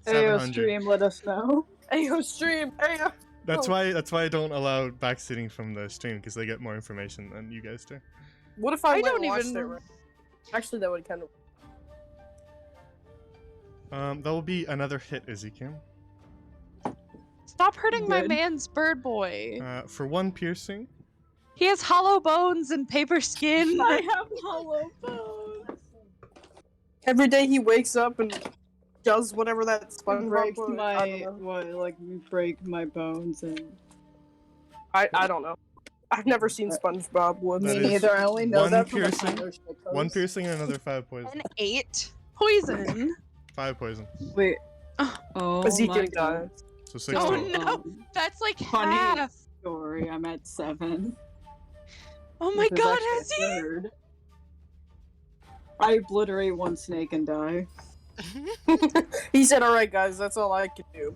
[SPEAKER 2] Ayo
[SPEAKER 1] 700.
[SPEAKER 2] stream, let us know.
[SPEAKER 3] Ayo stream? Ayo.
[SPEAKER 1] That's why I don't allow backseating from the stream, because they get more information than you guys do.
[SPEAKER 3] What if I went
[SPEAKER 4] don't
[SPEAKER 3] and watched
[SPEAKER 4] even-
[SPEAKER 3] it? Actually, that would kind of.
[SPEAKER 1] That will be another hit, Ezekiel.
[SPEAKER 4] Stop hurting my
[SPEAKER 2] Good.
[SPEAKER 4] man's bird boy.
[SPEAKER 1] For 1 piercing.
[SPEAKER 4] He has hollow bones and paper skin.
[SPEAKER 2] I have hollow bones.
[SPEAKER 3] Every day he wakes up and does whatever that SpongeBob
[SPEAKER 2] Breaks
[SPEAKER 3] was.
[SPEAKER 2] break my bones and.
[SPEAKER 3] I don't know. I've never seen SpongeBob once.
[SPEAKER 1] That
[SPEAKER 2] Me
[SPEAKER 1] is
[SPEAKER 2] neither. I only know
[SPEAKER 1] one
[SPEAKER 2] that from the
[SPEAKER 1] piercing,
[SPEAKER 2] Tyler shit
[SPEAKER 1] 1
[SPEAKER 2] post.
[SPEAKER 1] piercing and another 5 poison.
[SPEAKER 4] And 8 poison.
[SPEAKER 1] 5 poison.
[SPEAKER 2] Wait. Oh
[SPEAKER 3] Ezekiel
[SPEAKER 2] my god.
[SPEAKER 3] dies.
[SPEAKER 1] So 16.
[SPEAKER 4] Oh, no. That's like
[SPEAKER 2] Funny.
[SPEAKER 4] half.
[SPEAKER 2] Story. I'm at 7.
[SPEAKER 4] Oh my
[SPEAKER 2] This is
[SPEAKER 4] god,
[SPEAKER 2] actually a
[SPEAKER 4] Ezzy!
[SPEAKER 2] third. I obliterate 1 snake and die.
[SPEAKER 3] He said, "Alright, guys, that's all I can do."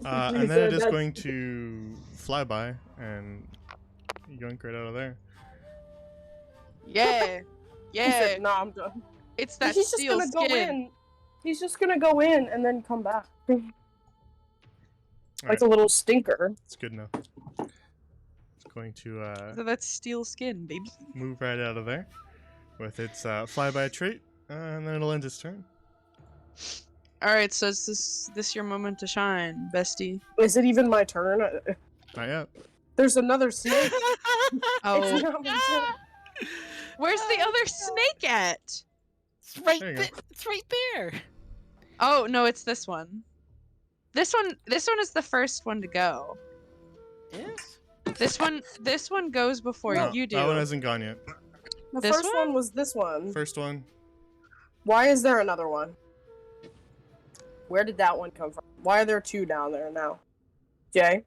[SPEAKER 1] And
[SPEAKER 2] He
[SPEAKER 1] then it
[SPEAKER 2] said
[SPEAKER 1] is
[SPEAKER 2] that-
[SPEAKER 1] going to fly by and yoink right out of there.
[SPEAKER 4] Yeah.
[SPEAKER 3] He
[SPEAKER 4] Yeah.
[SPEAKER 3] said, "Nah, I'm done."
[SPEAKER 4] It's that
[SPEAKER 3] He's just
[SPEAKER 4] steel
[SPEAKER 3] gonna
[SPEAKER 4] skin.
[SPEAKER 3] go in. He's just gonna go in and then come back. Like
[SPEAKER 1] Alright,
[SPEAKER 3] a little stinker.
[SPEAKER 1] it's good enough. It's going to
[SPEAKER 4] So that's steel skin, baby.
[SPEAKER 1] move right out of there with its flyby trait, and then it'll end its turn.
[SPEAKER 4] Alright, so is this your moment to shine, bestie?
[SPEAKER 3] Is it even my turn?
[SPEAKER 1] Not yet.
[SPEAKER 3] There's another snake.
[SPEAKER 4] Oh.
[SPEAKER 3] It's not my turn.
[SPEAKER 4] Where's the other snake at?
[SPEAKER 5] It's right
[SPEAKER 1] There you
[SPEAKER 5] there.
[SPEAKER 1] go.
[SPEAKER 5] It's right there.
[SPEAKER 4] Oh, no, it's this one. This one is the first one to go.
[SPEAKER 5] Yes.
[SPEAKER 4] This one goes before
[SPEAKER 1] No,
[SPEAKER 4] you do.
[SPEAKER 1] that one hasn't gone yet.
[SPEAKER 3] The
[SPEAKER 4] This
[SPEAKER 3] first
[SPEAKER 4] one?
[SPEAKER 3] one was this one.
[SPEAKER 1] First one.
[SPEAKER 3] Why is there another one? Where did that one come from? Why are there 2 down there now? Jay?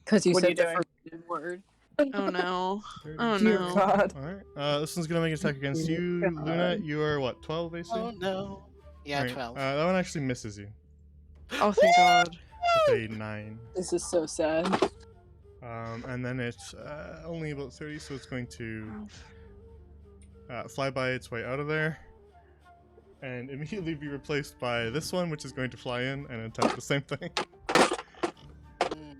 [SPEAKER 2] Because you
[SPEAKER 3] What are
[SPEAKER 2] said
[SPEAKER 3] you
[SPEAKER 2] the
[SPEAKER 3] doing?
[SPEAKER 2] forbidden word.
[SPEAKER 4] Oh no. Oh
[SPEAKER 3] Dear
[SPEAKER 4] no.
[SPEAKER 3] God.
[SPEAKER 1] Alright. This one's gonna make an attack against you,
[SPEAKER 2] God.
[SPEAKER 1] Luna. You are what, 12 AC?
[SPEAKER 5] Oh no. Yeah,
[SPEAKER 1] Alright,
[SPEAKER 5] 12.
[SPEAKER 1] that one actually misses you.
[SPEAKER 4] Oh thank god.
[SPEAKER 1] With a 9.
[SPEAKER 2] This is so sad.
[SPEAKER 1] And then it's only about 30, so it's going to fly by its way out of there. And immediately be replaced by this one, which is going to fly in and attempt the same thing.
[SPEAKER 5] Mm.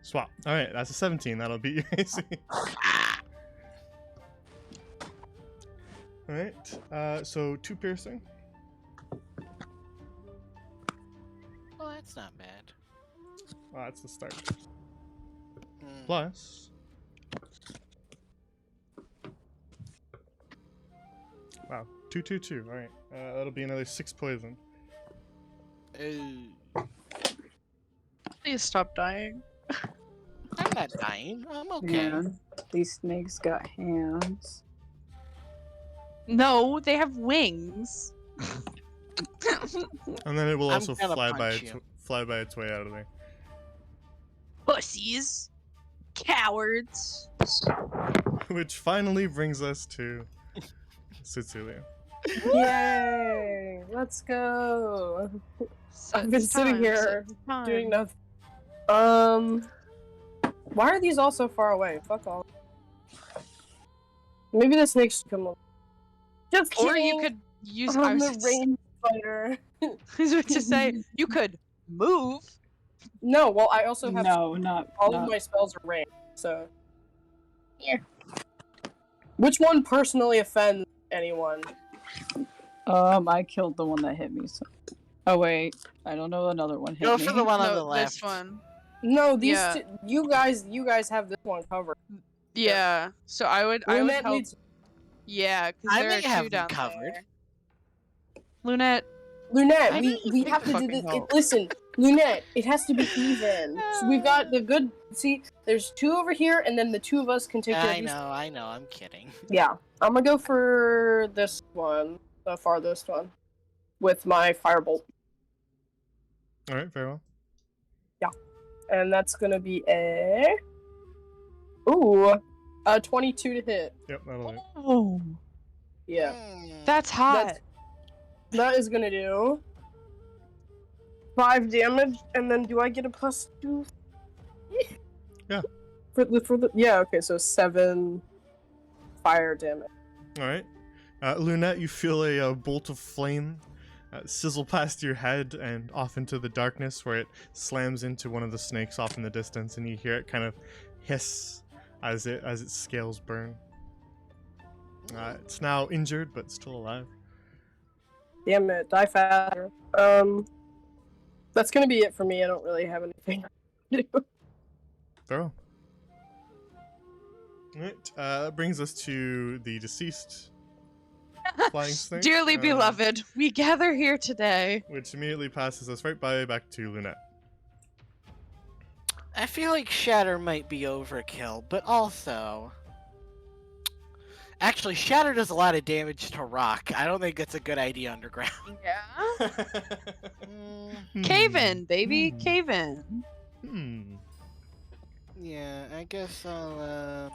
[SPEAKER 1] Swap. Alright, that's a 17. That'll beat your AC. Alright, so 2 piercing.
[SPEAKER 5] Well, that's not bad.
[SPEAKER 1] Oh, that's the start.
[SPEAKER 5] Mm.
[SPEAKER 1] Plus. Wow, 2, 2, 2. Alright, that'll be another 6 poison.
[SPEAKER 5] Ooh.
[SPEAKER 4] Please stop dying.
[SPEAKER 5] I'm not dying. I'm okay.
[SPEAKER 2] Man, these snakes got hands.
[SPEAKER 4] No, they have wings.
[SPEAKER 1] And then it will
[SPEAKER 5] I'm
[SPEAKER 1] also
[SPEAKER 5] gonna
[SPEAKER 1] fly by
[SPEAKER 5] punch
[SPEAKER 1] its
[SPEAKER 5] you.
[SPEAKER 1] way out of there.
[SPEAKER 4] Pussies. Cowards.
[SPEAKER 1] Which finally brings us to Cecilia.
[SPEAKER 3] Yay! Let's go.
[SPEAKER 4] So
[SPEAKER 3] I've been
[SPEAKER 4] it's
[SPEAKER 3] sitting
[SPEAKER 4] time,
[SPEAKER 3] here
[SPEAKER 4] so it's time.
[SPEAKER 3] doing nothing. Why are these all so far away? Fuck all. Maybe the snakes should come on. Just
[SPEAKER 4] Or
[SPEAKER 3] kidding.
[SPEAKER 4] you could use
[SPEAKER 3] I'm
[SPEAKER 4] I was
[SPEAKER 3] the
[SPEAKER 4] just-
[SPEAKER 3] range fighter.
[SPEAKER 4] I was about to say you could move.
[SPEAKER 3] No, well, I also have
[SPEAKER 2] No, not
[SPEAKER 3] all
[SPEAKER 2] not-
[SPEAKER 3] of my spells are ranged, so. Yeah. Which one personally offends anyone?
[SPEAKER 2] I killed the one that hit me. So. Oh wait, I don't know. Another one hit
[SPEAKER 5] Go
[SPEAKER 2] me.
[SPEAKER 5] for the one on
[SPEAKER 4] No,
[SPEAKER 5] the left.
[SPEAKER 4] this one.
[SPEAKER 3] No, these
[SPEAKER 4] Yeah.
[SPEAKER 3] two, you guys have this one covered.
[SPEAKER 4] Yeah. So I would
[SPEAKER 3] Lunette
[SPEAKER 4] help.
[SPEAKER 3] needs
[SPEAKER 4] Yeah, because
[SPEAKER 5] I
[SPEAKER 4] there
[SPEAKER 5] may
[SPEAKER 4] are 2
[SPEAKER 5] have them
[SPEAKER 4] down
[SPEAKER 5] covered.
[SPEAKER 4] there. Lunette.
[SPEAKER 3] Lunette.
[SPEAKER 5] I
[SPEAKER 3] We
[SPEAKER 5] need
[SPEAKER 3] we
[SPEAKER 5] to
[SPEAKER 3] have to do
[SPEAKER 5] fucking
[SPEAKER 3] this.
[SPEAKER 5] help.
[SPEAKER 3] Listen, Lunette. It has to be even. So we've got the good. See, there's 2 over here, and then the 2 of us can take care of
[SPEAKER 5] I
[SPEAKER 3] these.
[SPEAKER 5] know, I'm kidding.
[SPEAKER 3] Yeah, I'm gonna go for this one, the farthest one, with my firebolt.
[SPEAKER 1] Alright, very well.
[SPEAKER 3] Yeah. and that's gonna be a 22 to hit.
[SPEAKER 1] Yep, that'll hit.
[SPEAKER 4] Oh,
[SPEAKER 3] Yeah,
[SPEAKER 4] that's hot.
[SPEAKER 3] that is gonna do 5 damage, and then do I get a +2?
[SPEAKER 1] Yeah.
[SPEAKER 3] For the yeah. Okay, so 7 fire damage.
[SPEAKER 1] All right. Lunette, you feel a bolt of flame sizzle past your head and off into the darkness, where it slams into one of the snakes off in the distance, and you hear it kind of hiss as its scales burn. It's now injured, but still alive.
[SPEAKER 3] Damn it, die faster. That's gonna be it for me. I don't really have anything to do.
[SPEAKER 1] Throw. Alright, that brings us to the deceased flying snake.
[SPEAKER 4] Dearly beloved, we gather here today.
[SPEAKER 1] Which immediately passes us right back to Lunette.
[SPEAKER 5] I feel like Shatter might be overkill, but also... Actually, Shatter does a lot of damage to rock. I don't think that's a good idea underground.
[SPEAKER 4] Yeah. Cave in, baby, cave in.
[SPEAKER 5] Yeah, I guess I'll,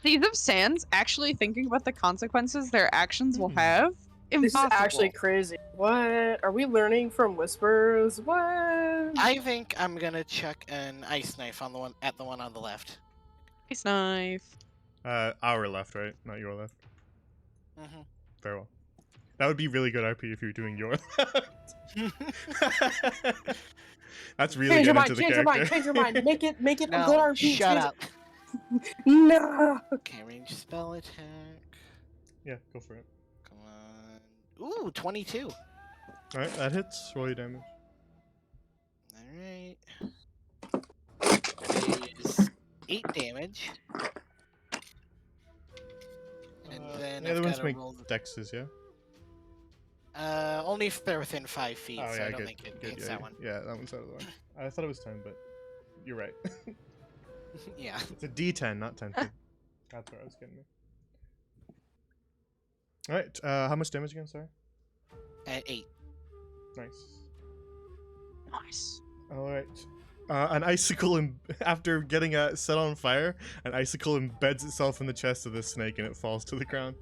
[SPEAKER 4] Seas of Sands actually thinking about the consequences their actions will have?
[SPEAKER 3] This
[SPEAKER 4] Impossible.
[SPEAKER 3] is actually crazy. What? Are we learning from whispers? What?
[SPEAKER 5] I think I'm gonna chuck an ice knife on the one on the left.
[SPEAKER 4] Ice knife.
[SPEAKER 1] Our left, right? Not your left.
[SPEAKER 5] Mm-hmm.
[SPEAKER 1] Very well. That would be really good RP if you were doing your left. That's really
[SPEAKER 3] Change your
[SPEAKER 1] getting
[SPEAKER 3] mind.
[SPEAKER 1] into the
[SPEAKER 3] Change your mind.
[SPEAKER 1] character.
[SPEAKER 3] Change your mind. Make it a good
[SPEAKER 5] No,
[SPEAKER 3] RP.
[SPEAKER 5] shut
[SPEAKER 3] change
[SPEAKER 5] up.
[SPEAKER 3] it. No.
[SPEAKER 5] Okay, range spell attack.
[SPEAKER 1] Yeah, go for it.
[SPEAKER 5] Come on. Ooh, 22.
[SPEAKER 1] Alright, that hits. Roll your damage.
[SPEAKER 5] Alright. That is 8 damage. And then
[SPEAKER 1] the
[SPEAKER 5] I've
[SPEAKER 1] other ones
[SPEAKER 5] gotta
[SPEAKER 1] make
[SPEAKER 5] roll
[SPEAKER 1] dexes, yeah?
[SPEAKER 5] only if they're within 5 feet,
[SPEAKER 1] Oh,
[SPEAKER 5] so
[SPEAKER 1] yeah,
[SPEAKER 5] I don't
[SPEAKER 1] good.
[SPEAKER 5] think it
[SPEAKER 1] Good,
[SPEAKER 5] hits
[SPEAKER 1] yeah,
[SPEAKER 5] that one.
[SPEAKER 1] Yeah, that one's out of the way. I thought it was 10, but you're right.
[SPEAKER 5] Yeah.
[SPEAKER 1] It's a D10, not 10 feet. That's where I was getting me. Alright, how much damage again, sorry?
[SPEAKER 5] At 8.
[SPEAKER 1] Nice.
[SPEAKER 4] Nice.
[SPEAKER 1] Alright. An icicle, after getting set on fire, an icicle embeds itself in the chest of the snake and it falls to the ground.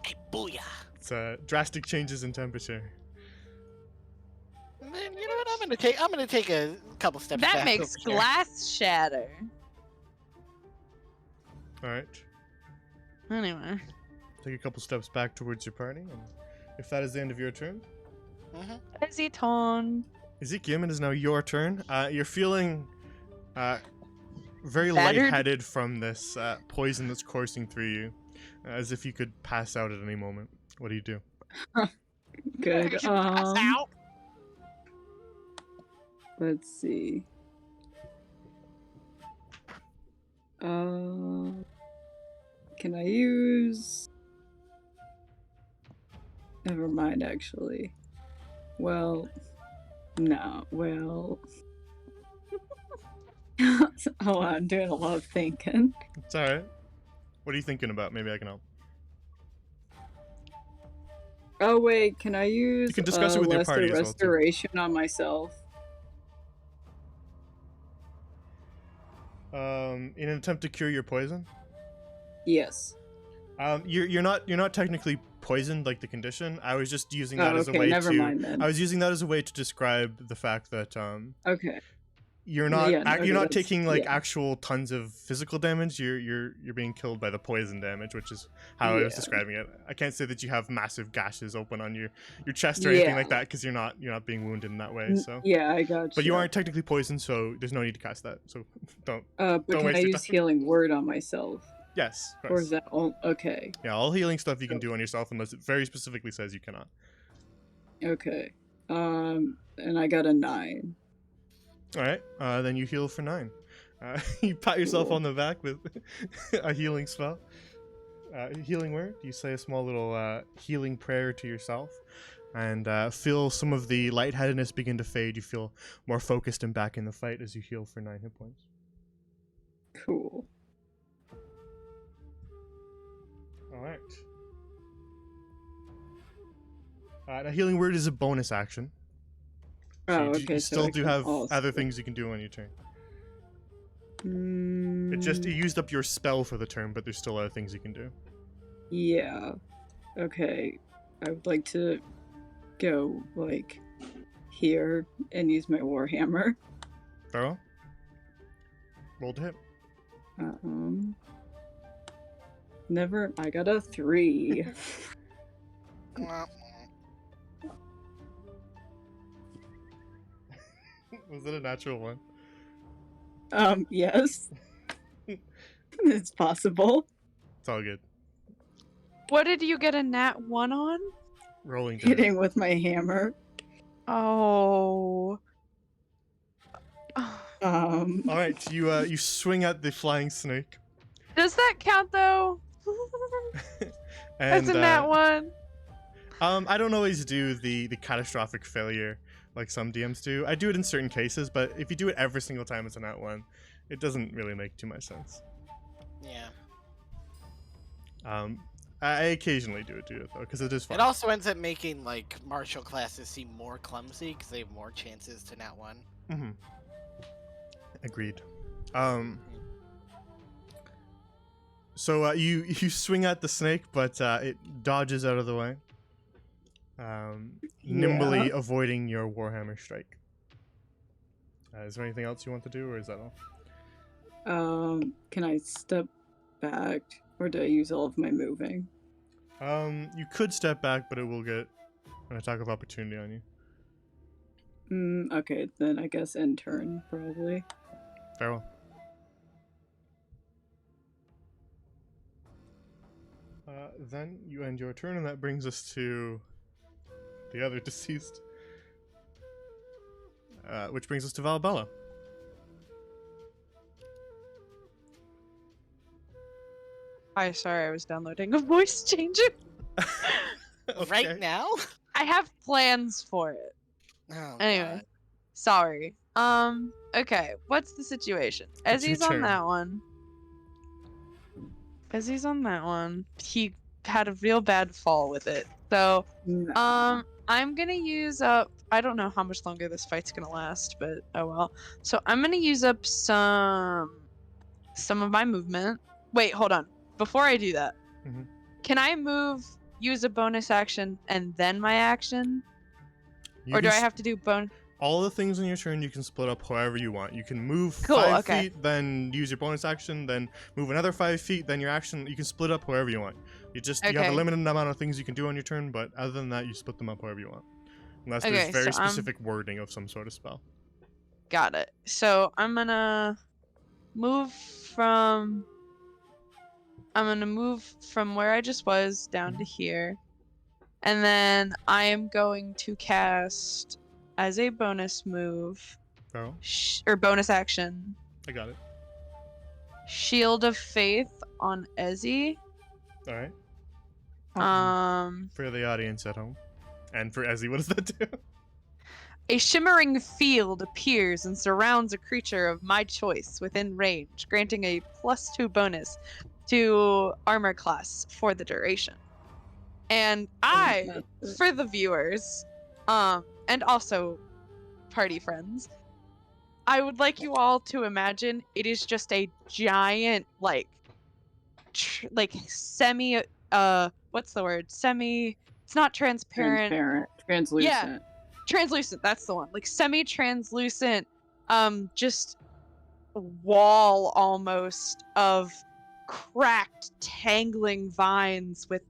[SPEAKER 5] Hey, booyah!
[SPEAKER 1] It's drastic changes in temperature.
[SPEAKER 5] And then, you know what? I'm gonna take a couple steps
[SPEAKER 4] That
[SPEAKER 5] back
[SPEAKER 4] makes
[SPEAKER 5] over here.
[SPEAKER 4] glass shatter.
[SPEAKER 1] Alright.
[SPEAKER 4] Anyway.
[SPEAKER 1] Take a couple steps back towards your party, and if that is the end of your turn,
[SPEAKER 4] Ezeton.
[SPEAKER 1] Ezekiel, it is now your turn. You're feeling very
[SPEAKER 4] Battered?
[SPEAKER 1] lightheaded from this poison that's coursing through you, as if you could pass out at any moment. What do you do?
[SPEAKER 2] Good.
[SPEAKER 4] Pass out.
[SPEAKER 2] Let's see. Can I use? Never mind, actually. Well, no. Well, oh, I'm doing a lot of thinking.
[SPEAKER 1] It's alright. What are you thinking about? Maybe I can help.
[SPEAKER 2] Oh wait, can I use?
[SPEAKER 1] You can discuss it with your
[SPEAKER 2] lesser
[SPEAKER 1] party as well, too.
[SPEAKER 2] restoration on myself?
[SPEAKER 1] In an attempt to cure your poison?
[SPEAKER 2] Yes.
[SPEAKER 1] You're not technically poisoned like the condition. I was just using that
[SPEAKER 2] Oh,
[SPEAKER 1] as a
[SPEAKER 2] okay,
[SPEAKER 1] way
[SPEAKER 2] never
[SPEAKER 1] to.
[SPEAKER 2] mind then.
[SPEAKER 1] I was using that as a way to describe the fact that
[SPEAKER 2] Okay.
[SPEAKER 1] you're not
[SPEAKER 2] Yeah, okay,
[SPEAKER 1] you're not
[SPEAKER 2] that's-
[SPEAKER 1] taking like
[SPEAKER 2] yeah.
[SPEAKER 1] actual tons of physical damage. You're being killed by the poison damage, which is how I was
[SPEAKER 2] Yeah.
[SPEAKER 1] describing it. I can't say that you have massive gashes open on your chest or anything
[SPEAKER 2] Yeah.
[SPEAKER 1] like that because you're not being wounded in that way. So,
[SPEAKER 2] Yeah, I got you.
[SPEAKER 1] but you aren't technically poisoned, so there's no need to cast that. So don't.
[SPEAKER 2] But
[SPEAKER 1] don't
[SPEAKER 2] can
[SPEAKER 1] waste
[SPEAKER 2] I
[SPEAKER 1] your
[SPEAKER 2] use
[SPEAKER 1] time.
[SPEAKER 2] healing word on myself?
[SPEAKER 1] Yes. of
[SPEAKER 2] Or
[SPEAKER 1] course.
[SPEAKER 2] is that all? Okay.
[SPEAKER 1] Yeah, all healing stuff you can do on yourself unless it very specifically says you cannot.
[SPEAKER 2] Okay. And I got a 9.
[SPEAKER 1] All right, then you heal for 9. You pat yourself
[SPEAKER 2] Cool.
[SPEAKER 1] on the back with a healing spell. Healing word. You say a small little healing prayer to yourself, and feel some of the lightheadedness begin to fade. You feel more focused and back in the fight as you heal for 9 hit points.
[SPEAKER 2] Cool.
[SPEAKER 1] All right. Now, healing word is a bonus action. So
[SPEAKER 2] Oh,
[SPEAKER 1] you,
[SPEAKER 2] okay.
[SPEAKER 1] you
[SPEAKER 2] so
[SPEAKER 1] still
[SPEAKER 2] I
[SPEAKER 1] do
[SPEAKER 2] can
[SPEAKER 1] have
[SPEAKER 2] also-
[SPEAKER 1] other things you can do on your turn. It
[SPEAKER 2] Mm,
[SPEAKER 1] used up your spell for the turn, but there's still other things you can do.
[SPEAKER 2] yeah. Okay. I would like to go like here and use my warhammer.
[SPEAKER 1] Thorough? Roll to hit.
[SPEAKER 2] Never. I got a 3.
[SPEAKER 1] Was it a natural one?
[SPEAKER 2] Yes. It's possible.
[SPEAKER 1] It's all good.
[SPEAKER 4] What did you get a nat 1 on?
[SPEAKER 1] Rolling to hit.
[SPEAKER 2] Hitting with my hammer.
[SPEAKER 4] Oh.
[SPEAKER 1] Alright, you swing at the flying snake.
[SPEAKER 4] Does that count though?
[SPEAKER 1] And
[SPEAKER 4] That's a nat 1.
[SPEAKER 1] I don't always do the catastrophic failure like some DMs do. I do it in certain cases, but if you do it every single time it's a nat 1, it doesn't really make too much sense.
[SPEAKER 5] Yeah.
[SPEAKER 1] I occasionally do it though, because it is fun.
[SPEAKER 5] It also ends up making like martial classes seem more clumsy because they have more chances to nat 1.
[SPEAKER 1] Mm-hmm. Agreed. So you swing at the snake, but it dodges out of the way, nimbly avoiding your warhammer strike. Is there anything else you want to do, or is that all?
[SPEAKER 2] Can I step back, or do I use all of my moving?
[SPEAKER 1] You could step back, but it will get an attack of opportunity on you.
[SPEAKER 2] Okay, then I guess end turn, probably.
[SPEAKER 1] Farewell. Then you end your turn, and that brings us to the other deceased. Which brings us to Valbella.
[SPEAKER 4] Hi, sorry, I was downloading a voice changer.
[SPEAKER 1] Okay.
[SPEAKER 5] Right now?
[SPEAKER 4] I have plans for it.
[SPEAKER 5] Oh,
[SPEAKER 4] Anyway,
[SPEAKER 5] God.
[SPEAKER 4] sorry. Okay, what's the situation?
[SPEAKER 1] It's your
[SPEAKER 4] Ezzy's on
[SPEAKER 1] turn.
[SPEAKER 4] that one. Ezzy's on that one. He had a real bad fall with it. So,
[SPEAKER 2] No.
[SPEAKER 4] I'm gonna use up. I don't know how much longer this fight's gonna last, but oh well. So I'm gonna use up some of my movement. Wait, hold on. Before I do that,
[SPEAKER 1] Mhm.
[SPEAKER 4] can I use a bonus action and then my action,
[SPEAKER 1] You
[SPEAKER 4] or do
[SPEAKER 1] can
[SPEAKER 4] I have to do
[SPEAKER 1] all the things on your turn you can split up however you want. You can move
[SPEAKER 4] Cool,
[SPEAKER 1] 5
[SPEAKER 4] okay.
[SPEAKER 1] feet, then use your bonus action, then move another 5 feet, then your action. You can split up however you want. You have a
[SPEAKER 4] Okay.
[SPEAKER 1] limited amount of things you can do on your turn, but other than that, you split them up however you want. Unless there's
[SPEAKER 4] Okay,
[SPEAKER 1] very
[SPEAKER 4] so I'm-
[SPEAKER 1] specific wording of some sort of spell.
[SPEAKER 4] Got it. So I'm gonna move from where I just was down to here. And then I am going to cast as a bonus move
[SPEAKER 1] Oh,
[SPEAKER 4] or bonus action,
[SPEAKER 1] I got it.
[SPEAKER 4] Shield of Faith on Ezzy.
[SPEAKER 1] All right.
[SPEAKER 4] Um
[SPEAKER 1] For the audience at home, and for Ezzy, what does that do?
[SPEAKER 4] A shimmering field appears and surrounds a creature of my choice within range, granting a +2 bonus to armor class for the duration. And I, for the viewers, and also party friends, I would like you all to imagine it is just a giant, semi, what's the word? It's not transparent.
[SPEAKER 2] Translucent.
[SPEAKER 4] Yeah. Translucent, that's the one. Like semi-translucent, just wall almost of cracked, tangling vines with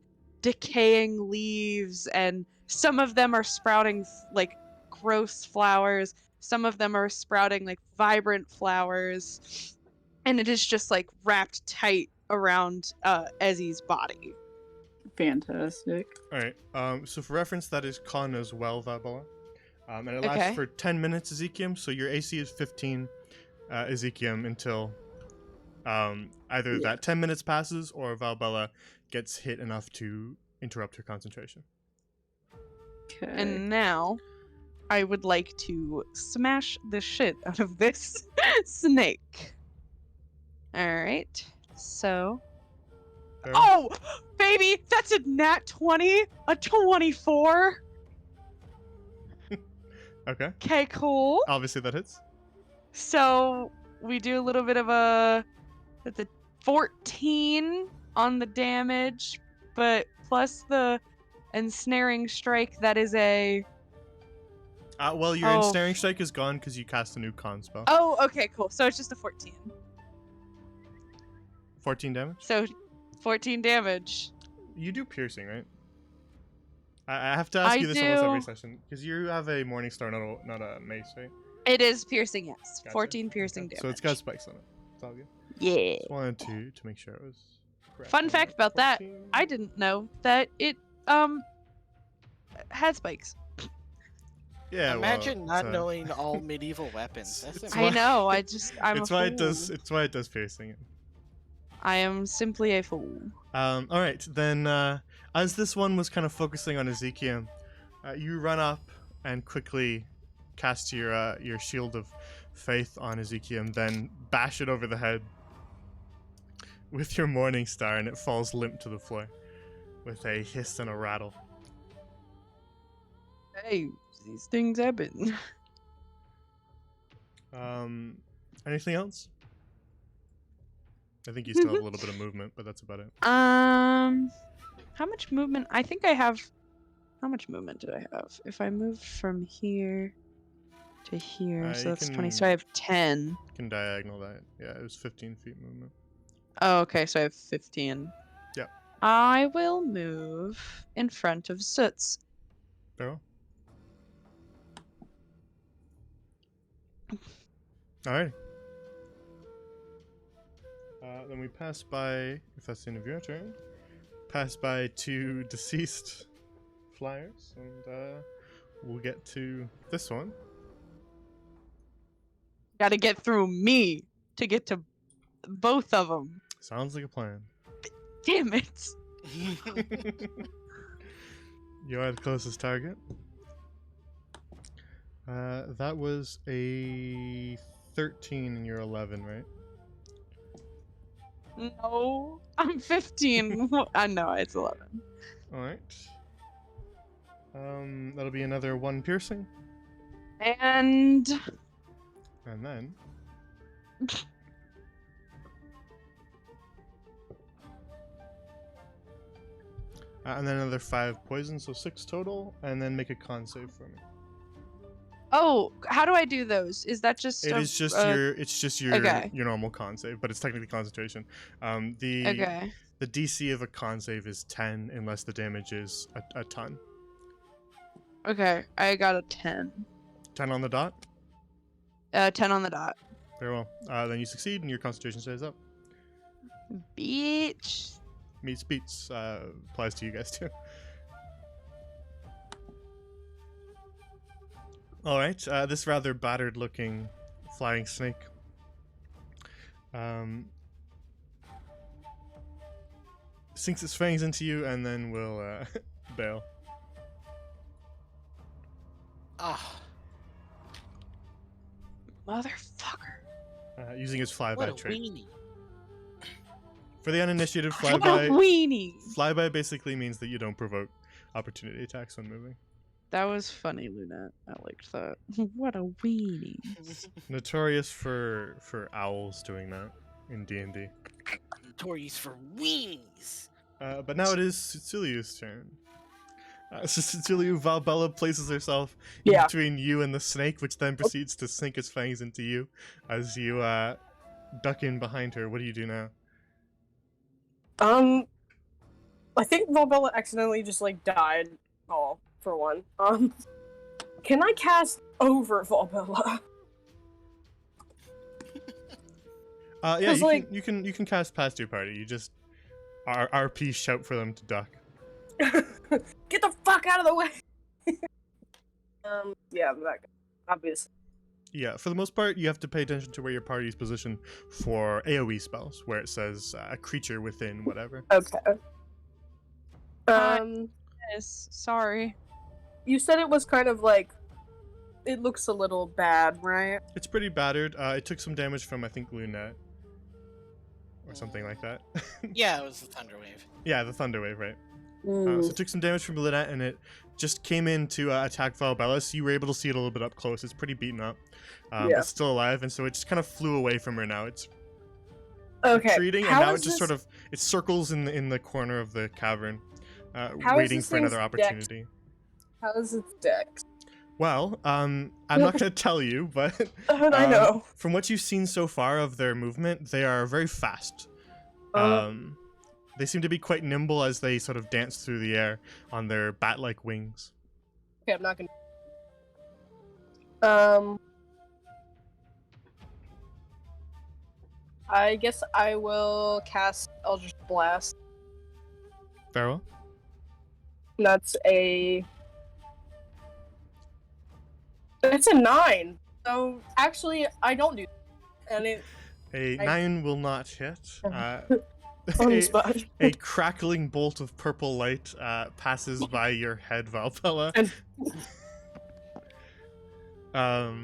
[SPEAKER 4] decaying leaves, and some of them are sprouting like gross flowers, some of them are sprouting like vibrant flowers, and it is just like wrapped tight around Ezzy's body.
[SPEAKER 2] Fantastic.
[SPEAKER 1] All right. So for reference, that is con as well, Valbella. And it lasts
[SPEAKER 4] Okay.
[SPEAKER 1] for 10 minutes, Ezekiel. So your AC is 15, Ezekiel, until either that 10 minutes passes or Valbella gets hit enough to interrupt her concentration.
[SPEAKER 2] Okay.
[SPEAKER 4] And now, I would like to smash the shit out of this snake. Alright, so...
[SPEAKER 1] Fair?
[SPEAKER 4] Oh! Baby! That's a nat 20! A 24!
[SPEAKER 1] Okay.
[SPEAKER 4] Okay, cool.
[SPEAKER 1] Obviously that hits.
[SPEAKER 4] So we do a little bit of that's a 14 on the damage, but plus the ensnaring strike, that is a...
[SPEAKER 1] Well, your
[SPEAKER 4] Oh.
[SPEAKER 1] ensnaring strike is gone because you cast a new con spell.
[SPEAKER 4] Oh, okay, cool. So it's just a 14.
[SPEAKER 1] 14 damage.
[SPEAKER 4] So 14 damage.
[SPEAKER 1] You do piercing, right? I have to ask
[SPEAKER 4] I
[SPEAKER 1] you this almost every
[SPEAKER 4] do.
[SPEAKER 1] session because you have a morning star, not a mace, right?
[SPEAKER 4] It is piercing, yes.
[SPEAKER 1] Gotcha.
[SPEAKER 4] 14 piercing
[SPEAKER 1] Okay.
[SPEAKER 4] damage.
[SPEAKER 1] So it's got spikes on it. It's all good.
[SPEAKER 4] Yeah.
[SPEAKER 1] Just wanted to make sure it was correct.
[SPEAKER 4] Fun fact about that,
[SPEAKER 1] 14.
[SPEAKER 4] I didn't know that it had spikes.
[SPEAKER 1] Yeah.
[SPEAKER 5] Imagine
[SPEAKER 1] well,
[SPEAKER 5] not knowing all medieval weapons. That's
[SPEAKER 1] it's
[SPEAKER 4] I
[SPEAKER 1] why-
[SPEAKER 4] know. I'm
[SPEAKER 1] it's
[SPEAKER 4] a
[SPEAKER 1] why
[SPEAKER 4] fool.
[SPEAKER 1] it does. It's why it does piercing.
[SPEAKER 4] I am simply a fool.
[SPEAKER 1] All right, then. As this one was kind of focusing on Ezekiel, you run up and quickly cast your shield of faith on Ezekiel, and then bash it over the head with your morning star, and it falls limp to the floor with a hiss and a rattle.
[SPEAKER 4] Hey, these things happen.
[SPEAKER 1] Anything else? I think you still have a little bit of movement, but that's about it.
[SPEAKER 4] How much movement? I think I have. How much movement do I have? If I move from here to here, so
[SPEAKER 1] you
[SPEAKER 4] that's 20.
[SPEAKER 1] can-
[SPEAKER 4] So I have 10.
[SPEAKER 1] You can diagonal that. Yeah, it was 15 feet movement.
[SPEAKER 4] Oh, okay. So I have 15.
[SPEAKER 1] Yep.
[SPEAKER 4] I will move in front of Soots.
[SPEAKER 1] Barrel. Alright. Then we pass by, if that's the end of your turn, pass by 2 deceased flyers, and we'll get to this one.
[SPEAKER 4] Gotta get through me to get to both of them.
[SPEAKER 1] Sounds like a plan.
[SPEAKER 4] Damn it.
[SPEAKER 1] You are the closest target. That was a 13 and you're 11, right?
[SPEAKER 4] No, I'm 15. I know it's 11.
[SPEAKER 1] Alright. That'll be another 1 piercing.
[SPEAKER 4] And
[SPEAKER 1] And then... and then another 5 poison, so 6 total, and then make a con save for me.
[SPEAKER 4] oh, how do I do those? Is that just
[SPEAKER 1] It's just your
[SPEAKER 4] okay.
[SPEAKER 1] your normal con save, but it's technically concentration. The
[SPEAKER 4] okay?
[SPEAKER 1] the DC of a con save is 10 unless the damage is a ton.
[SPEAKER 4] Okay, I got a 10.
[SPEAKER 1] 10 on the dot.
[SPEAKER 4] 10 on the dot.
[SPEAKER 1] Very well. Then you succeed, and your concentration stays up.
[SPEAKER 4] Beach.
[SPEAKER 1] Meets beats applies to you guys too. All right. This rather battered-looking flying snake. Sinks its fangs into you, and then will bail.
[SPEAKER 5] Ah,
[SPEAKER 4] Motherfucker.
[SPEAKER 1] Using its
[SPEAKER 5] what a
[SPEAKER 1] flyby trait.
[SPEAKER 5] weenie.
[SPEAKER 1] For the uninitiated,
[SPEAKER 4] What a
[SPEAKER 1] flyby
[SPEAKER 4] weenie.
[SPEAKER 1] flyby basically means that you don't provoke opportunity attacks when moving.
[SPEAKER 4] That was funny, Lunette. I liked that. What a weenie.
[SPEAKER 1] Notorious for owls doing that in D&D.
[SPEAKER 5] Notorious for weenies.
[SPEAKER 1] But now it is Cecilia's turn. So Cecilia Valbella places herself in
[SPEAKER 3] Yeah.
[SPEAKER 1] between you and the snake, which then proceeds to sink its fangs into you as you duck in behind her. What do you do now?
[SPEAKER 3] I think Valbella accidentally just like died. Oh, for one. Can I cast over Valbella?
[SPEAKER 1] Yeah,
[SPEAKER 3] 'Cause, like-
[SPEAKER 1] you can cast past your party. You just RP shout for them to duck.
[SPEAKER 3] Get the fuck out of the way! Yeah, that guy. Obviously.
[SPEAKER 1] Yeah, for the most part, you have to pay attention to where your party is positioned for AoE spells, where it says a creature within whatever.
[SPEAKER 3] Okay.
[SPEAKER 4] Yes, sorry.
[SPEAKER 3] You said it was kind of like, it looks a little bad, right?
[SPEAKER 1] It's pretty battered. It took some damage from, I think, Lunette. Or something like that.
[SPEAKER 5] Yeah, it was the Thunderwave.
[SPEAKER 1] Yeah, the Thunderwave, right? So it took some damage from Lynette, and it just came in to attack Valbella, so you were able to see it a little bit up close. It's pretty beaten up,
[SPEAKER 3] Yeah.
[SPEAKER 1] but still alive, and so it just kind of flew away from her now. It's
[SPEAKER 3] Okay.
[SPEAKER 1] retreating, and
[SPEAKER 3] how
[SPEAKER 1] now
[SPEAKER 3] is
[SPEAKER 1] it just
[SPEAKER 3] this-
[SPEAKER 1] sort of it circles in the corner of the cavern,
[SPEAKER 3] How is
[SPEAKER 1] waiting
[SPEAKER 3] this
[SPEAKER 1] for another
[SPEAKER 3] thing's dex?
[SPEAKER 1] opportunity.
[SPEAKER 3] How is its dex?
[SPEAKER 1] Well, I'm not going to tell you, but
[SPEAKER 3] I know.
[SPEAKER 1] from what you've seen so far of their movement, they are very fast.
[SPEAKER 3] Uh,
[SPEAKER 1] They seem to be quite nimble as they sort of dance through the air on their bat-like wings.
[SPEAKER 3] Okay, I'm not gonna. I guess I will cast Eldritch Blast.
[SPEAKER 1] Very well.
[SPEAKER 3] That's a. It's a 9. So actually, I don't do that. And it.
[SPEAKER 1] A
[SPEAKER 3] I-
[SPEAKER 1] 9 will not hit.
[SPEAKER 3] On the
[SPEAKER 1] A,
[SPEAKER 3] spot.
[SPEAKER 1] a crackling bolt of purple light passes by your head, Valbella.
[SPEAKER 3] And-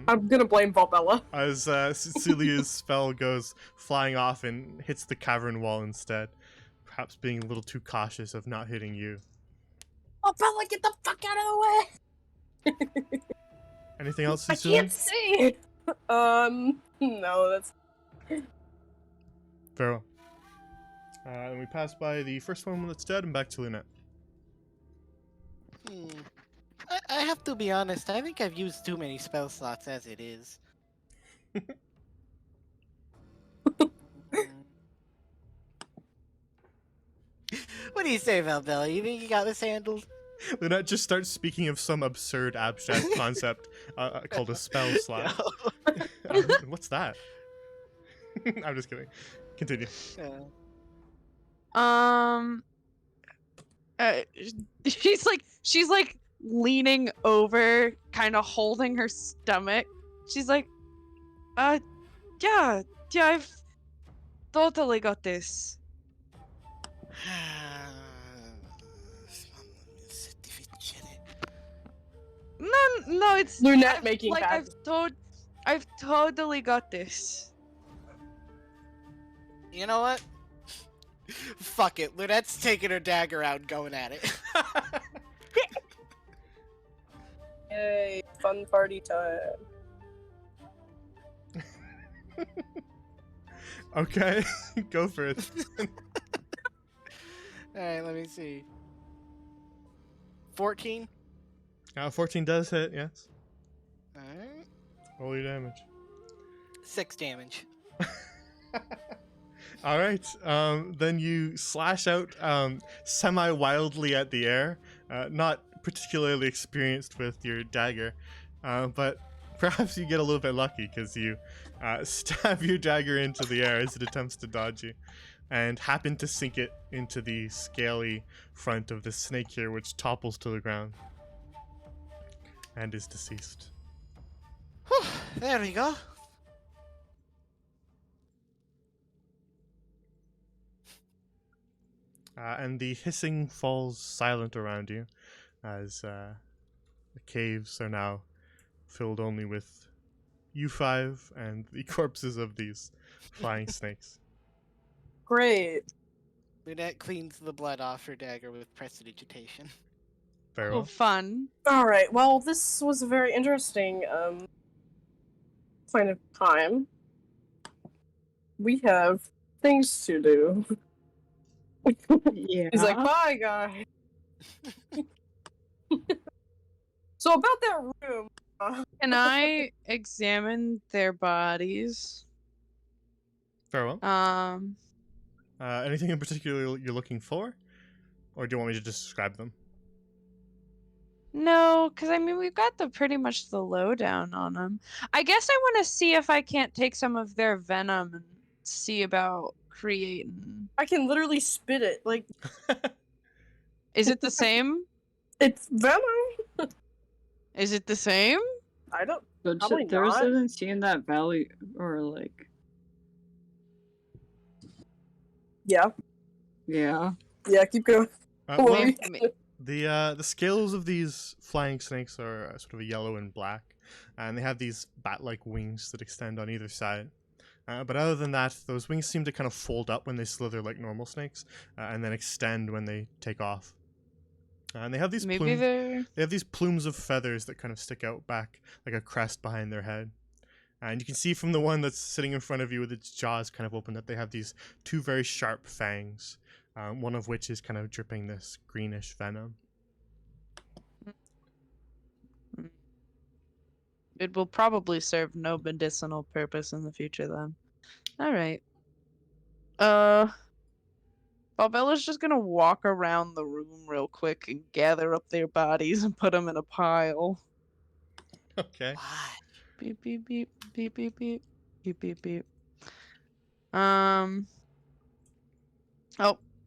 [SPEAKER 3] I'm gonna blame Valbella.
[SPEAKER 1] As Cecilia's spell goes flying off and hits the cavern wall instead, perhaps being a little too cautious of not hitting you.
[SPEAKER 3] Valbella, get the fuck out of the way!
[SPEAKER 1] Anything else,
[SPEAKER 3] I
[SPEAKER 1] Cecilia?
[SPEAKER 3] can't see! No, that's.
[SPEAKER 1] Very well. And we pass by the first one that's dead and back to Lynette.
[SPEAKER 5] I have to be honest, I think I've used too many spell slots as it is. What do you say, Valbella? You think you got this handled?
[SPEAKER 1] Lynette just starts speaking of some absurd abstract concept called a spell slot. What's that? I'm just kidding. Continue.
[SPEAKER 4] She's like leaning over, kind of holding her stomach. She's like, yeah, I've totally got this. No, it's
[SPEAKER 3] Lunette
[SPEAKER 4] I've-
[SPEAKER 3] making
[SPEAKER 4] like
[SPEAKER 3] bad-
[SPEAKER 4] I've totally got this.
[SPEAKER 5] You know what? Fuck it. Lunette's taking her dagger out and going at it.
[SPEAKER 3] Yay, fun party time.
[SPEAKER 1] Okay, go for it.
[SPEAKER 5] Alright, let me see. 14?
[SPEAKER 1] 14 does hit, yes.
[SPEAKER 5] Alright.
[SPEAKER 1] Roll your damage.
[SPEAKER 5] 6 damage.
[SPEAKER 1] All right. Then you slash out semi-wildly at the air. Not particularly experienced with your dagger, but perhaps you get a little bit lucky because you stab your dagger into the air as it attempts to dodge you, and happen to sink it into the scaly front of the snake here, which topples to the ground and is deceased.
[SPEAKER 5] Whew, there we go.
[SPEAKER 1] And the hissing falls silent around you as the caves are now filled only with you five and the corpses of these flying snakes.
[SPEAKER 3] Great.
[SPEAKER 5] Lunette cleans the blood off her dagger with prestidigitation.
[SPEAKER 1] Very
[SPEAKER 4] Oh,
[SPEAKER 1] well.
[SPEAKER 4] fun.
[SPEAKER 3] Alright, well, this was a very interesting, point of time. We have things to do.
[SPEAKER 2] Yeah.
[SPEAKER 3] He's like, bye, guys. So about that room.
[SPEAKER 4] Can I examine their bodies?
[SPEAKER 1] Very well.
[SPEAKER 4] Um,
[SPEAKER 1] Anything in particular you're looking for? Or do you want me to just describe them?
[SPEAKER 4] no, because I mean we've got the pretty much the lowdown on them. I guess I want to see if I can't take some of their venom and see about creating.
[SPEAKER 3] I can literally spit it. Like,
[SPEAKER 4] Is it the same?
[SPEAKER 3] it's venom.
[SPEAKER 4] Is it the same?
[SPEAKER 3] I don't.
[SPEAKER 2] But
[SPEAKER 3] Probably
[SPEAKER 2] there
[SPEAKER 3] not.
[SPEAKER 2] hasn't seen that valley or like
[SPEAKER 3] Yeah.
[SPEAKER 2] yeah.
[SPEAKER 3] Yeah, keep going.
[SPEAKER 1] Well,
[SPEAKER 3] Well,
[SPEAKER 4] I mean,
[SPEAKER 1] the scales of these flying snakes are sort of a yellow and black, and they have these bat-like wings that extend on either side. But other than that, those wings seem to kind of fold up when they slither like normal snakes, and then extend when they take off. And they have these
[SPEAKER 4] Maybe
[SPEAKER 1] plumes of feathers that kind of stick out back like a crest behind their head. And you can see from the one that's sitting in front of you with its jaws kind of open that they have these two very sharp fangs, one of which is kind of dripping this greenish venom.
[SPEAKER 4] It will probably serve no medicinal purpose in the future then. Alright. Balbella's just gonna walk around the room real quick and gather up their bodies and put them in a pile.
[SPEAKER 1] Okay.
[SPEAKER 5] Why?
[SPEAKER 4] Beep beep beep beep beep beep beep beep beep. Oh,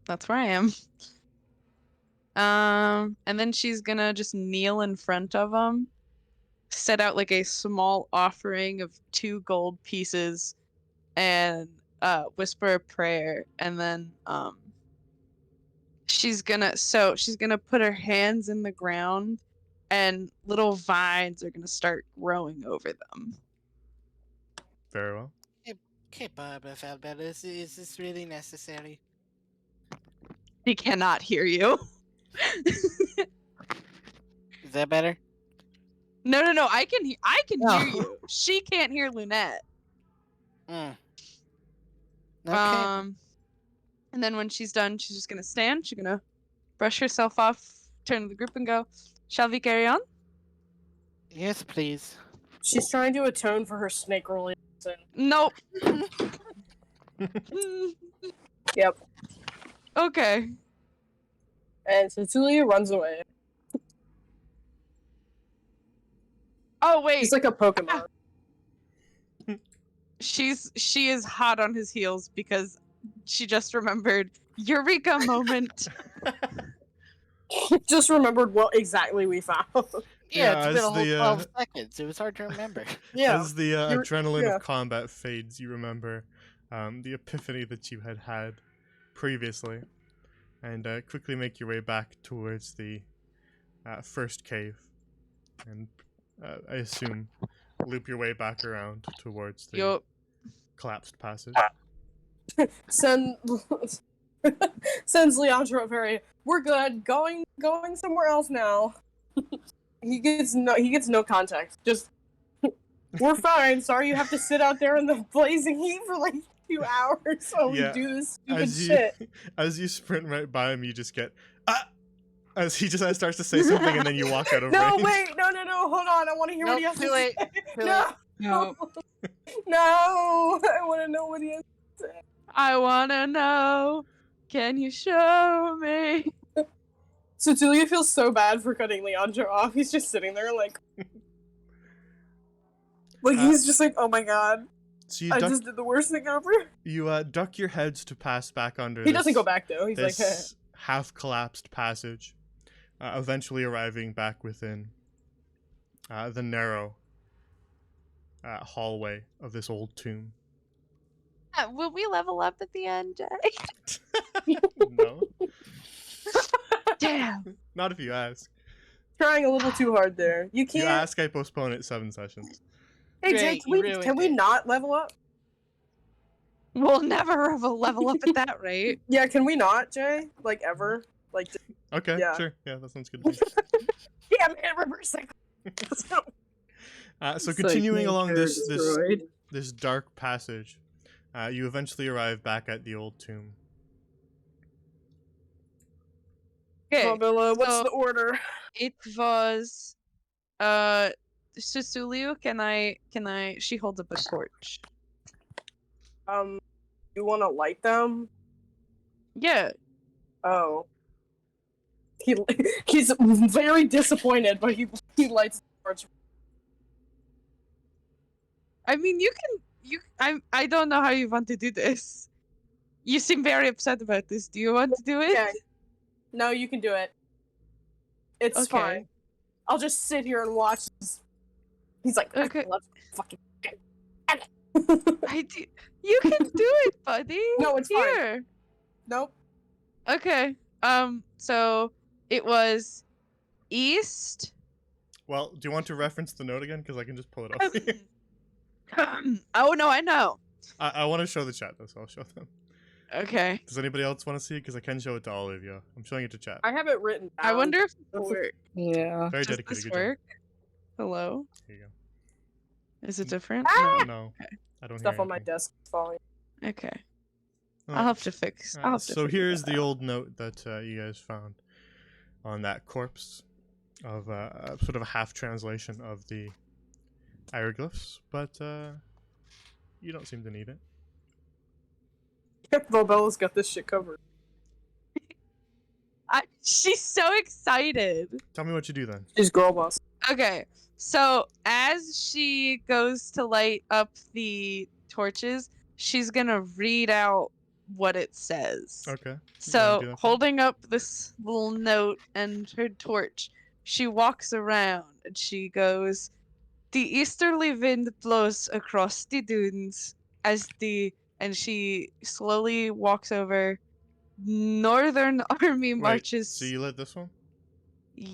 [SPEAKER 4] that's where I am. And then she's gonna just kneel in front of them, set out like a small offering of 2 gold pieces, and whisper a prayer, and then she's gonna put her hands in the ground, and little vines are gonna start growing over them.
[SPEAKER 1] Very well.
[SPEAKER 5] Okay, Barbara Falbella, is this really necessary?
[SPEAKER 4] She cannot hear you.
[SPEAKER 5] Is that better?
[SPEAKER 4] No, I can hear
[SPEAKER 5] Oh.
[SPEAKER 4] you. She can't hear Lunette.
[SPEAKER 5] Okay.
[SPEAKER 4] And then when she's done, she's just gonna stand. She's gonna brush herself off, turn to the group, and go, "Shall we carry on?"
[SPEAKER 5] Yes, please.
[SPEAKER 3] She's trying to atone for her snake relation.
[SPEAKER 4] Nope.
[SPEAKER 3] Yep.
[SPEAKER 4] Okay.
[SPEAKER 3] And Cecilia runs away.
[SPEAKER 4] Oh wait.
[SPEAKER 3] She's like a Pokemon.
[SPEAKER 4] She is hot on his heels because she just remembered Eureka moment.
[SPEAKER 3] Just remembered what exactly we found.
[SPEAKER 5] Yeah,
[SPEAKER 1] Yeah,
[SPEAKER 5] it's been
[SPEAKER 1] as
[SPEAKER 5] a whole
[SPEAKER 1] the,
[SPEAKER 5] 12 seconds. It was hard to remember.
[SPEAKER 3] Yeah.
[SPEAKER 1] As the
[SPEAKER 3] You're-
[SPEAKER 1] adrenaline
[SPEAKER 3] yeah.
[SPEAKER 1] of combat fades, you remember the epiphany that you had previously, and quickly make your way back towards the first cave, and I assume loop your way back around towards the
[SPEAKER 4] Yup.
[SPEAKER 1] collapsed passage.
[SPEAKER 3] Sends Leandro very. We're good. Going somewhere else now. he gets no context. Just we're fine. Sorry you have to sit out there in the blazing heat for like 2 hours while
[SPEAKER 1] Yeah,
[SPEAKER 3] we do this stupid
[SPEAKER 1] As you
[SPEAKER 3] shit.
[SPEAKER 1] as you sprint right by him, you just get as he just starts to say something, and then you walk out of
[SPEAKER 3] No,
[SPEAKER 1] range.
[SPEAKER 3] wait, no, hold on. I want to hear what he has
[SPEAKER 5] Nope,
[SPEAKER 3] to
[SPEAKER 5] too late.
[SPEAKER 3] say.
[SPEAKER 5] Too
[SPEAKER 3] No,
[SPEAKER 2] No.
[SPEAKER 3] no, I want to know what he has to say.
[SPEAKER 4] I wanna know. Can you show me?
[SPEAKER 3] Cecilia feels so bad for cutting Leandro off. He's just sitting there like he's just like, oh my god,
[SPEAKER 1] So you
[SPEAKER 3] I
[SPEAKER 1] duck,
[SPEAKER 3] just did the worst thing ever.
[SPEAKER 1] you duck your heads to pass back under.
[SPEAKER 3] He doesn't go back though. He's like,
[SPEAKER 1] this half-collapsed passage, eventually arriving back within the narrow hallway of this old tomb.
[SPEAKER 4] Will we level up at the end, Jay?
[SPEAKER 1] No,
[SPEAKER 4] Damn.
[SPEAKER 1] not if you ask.
[SPEAKER 3] trying a little too hard there. You
[SPEAKER 1] If
[SPEAKER 3] can't.
[SPEAKER 1] you ask, I postpone it 7 sessions.
[SPEAKER 3] Hey Jay,
[SPEAKER 5] Great,
[SPEAKER 3] can
[SPEAKER 5] you
[SPEAKER 3] we
[SPEAKER 5] ruined it.
[SPEAKER 3] not level up?
[SPEAKER 4] We'll never level up at that rate.
[SPEAKER 3] Yeah, can we not, Jay? Like ever? Like
[SPEAKER 1] Okay,
[SPEAKER 3] Yeah.
[SPEAKER 1] sure. Yeah, that sounds good to me.
[SPEAKER 3] yeah, man, reverse cycle. Let's go.
[SPEAKER 1] So
[SPEAKER 2] It's
[SPEAKER 1] continuing
[SPEAKER 2] like
[SPEAKER 1] along
[SPEAKER 2] nature
[SPEAKER 1] this
[SPEAKER 2] destroyed.
[SPEAKER 1] this dark passage, you eventually arrive back at the old tomb.
[SPEAKER 4] Okay.
[SPEAKER 3] Bella, what's
[SPEAKER 4] so-
[SPEAKER 3] the order?
[SPEAKER 4] It was Susulu, can I she holds up a torch.
[SPEAKER 3] You want to light them?
[SPEAKER 4] Yeah.
[SPEAKER 3] Oh. He's very disappointed, but he lights the torch.
[SPEAKER 4] I mean, I don't know how you want to do this. You seem very upset about this. Do you want to do it?
[SPEAKER 3] Yeah. No, you can do it. It's
[SPEAKER 4] Okay.
[SPEAKER 3] fine. I'll just sit here and watch. He's like,
[SPEAKER 4] Okay.
[SPEAKER 3] let's fucking.
[SPEAKER 4] I do. You can do it, buddy.
[SPEAKER 3] No, it's fine.
[SPEAKER 4] Here.
[SPEAKER 3] Nope.
[SPEAKER 4] Okay. So it was east.
[SPEAKER 1] Well, do you want to reference the note again? Because I can just pull it up.
[SPEAKER 4] Oh no, I know.
[SPEAKER 1] I want to show the chat though, so I'll show them.
[SPEAKER 4] Okay.
[SPEAKER 1] Does anybody else want to see it? Because I can show it to all of you. I'm showing it to chat.
[SPEAKER 3] I have it written down.
[SPEAKER 4] I wonder if this will work.
[SPEAKER 2] Yeah.
[SPEAKER 1] Very
[SPEAKER 4] Does
[SPEAKER 1] dedicated.
[SPEAKER 4] this
[SPEAKER 1] Good
[SPEAKER 4] work? Hello?
[SPEAKER 1] job. Here you
[SPEAKER 4] Is it different?
[SPEAKER 3] Ah!
[SPEAKER 1] go. No, I don't
[SPEAKER 3] Stuff
[SPEAKER 1] hear
[SPEAKER 3] on my
[SPEAKER 1] anything.
[SPEAKER 3] desk is falling.
[SPEAKER 4] Okay.
[SPEAKER 1] All
[SPEAKER 4] I'll
[SPEAKER 1] right.
[SPEAKER 4] have to fix. I'll have to
[SPEAKER 1] So
[SPEAKER 4] figure
[SPEAKER 1] here's
[SPEAKER 4] that
[SPEAKER 1] the
[SPEAKER 4] out.
[SPEAKER 1] old note that you guys found on that corpse of sort of a half translation of the hieroglyphs, but you don't seem to need it.
[SPEAKER 3] Bobella's got this shit covered.
[SPEAKER 4] She's so excited.
[SPEAKER 1] Tell me what you do then.
[SPEAKER 3] She's girl boss.
[SPEAKER 4] Okay, so as she goes to light up the torches, she's gonna read out what it says.
[SPEAKER 1] Okay.
[SPEAKER 4] So,
[SPEAKER 1] do that.
[SPEAKER 4] holding up this little note and her torch, she walks around and she goes, "The easterly wind blows across the dunes and she slowly walks over. Northern army
[SPEAKER 1] Wait,
[SPEAKER 4] marches."
[SPEAKER 1] so you lit this one?
[SPEAKER 4] Y-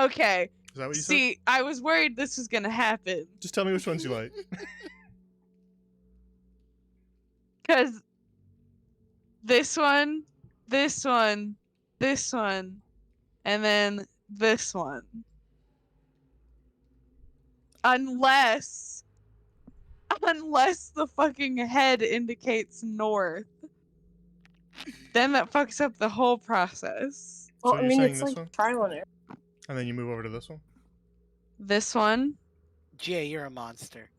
[SPEAKER 4] Okay.
[SPEAKER 1] Is that what you said?
[SPEAKER 4] See, I was worried this was gonna happen.
[SPEAKER 1] Just tell me which ones you light.
[SPEAKER 4] Because this one, this one, this one, and then this one. Unless the fucking head indicates north. Then that fucks up the whole process.
[SPEAKER 3] Well,
[SPEAKER 1] So
[SPEAKER 3] I
[SPEAKER 1] you're
[SPEAKER 3] mean,
[SPEAKER 1] saying
[SPEAKER 3] it's
[SPEAKER 1] this
[SPEAKER 3] like
[SPEAKER 1] one?
[SPEAKER 3] trial and error.
[SPEAKER 1] And then you move over to this one?
[SPEAKER 4] This one.
[SPEAKER 5] Jay, you're a monster.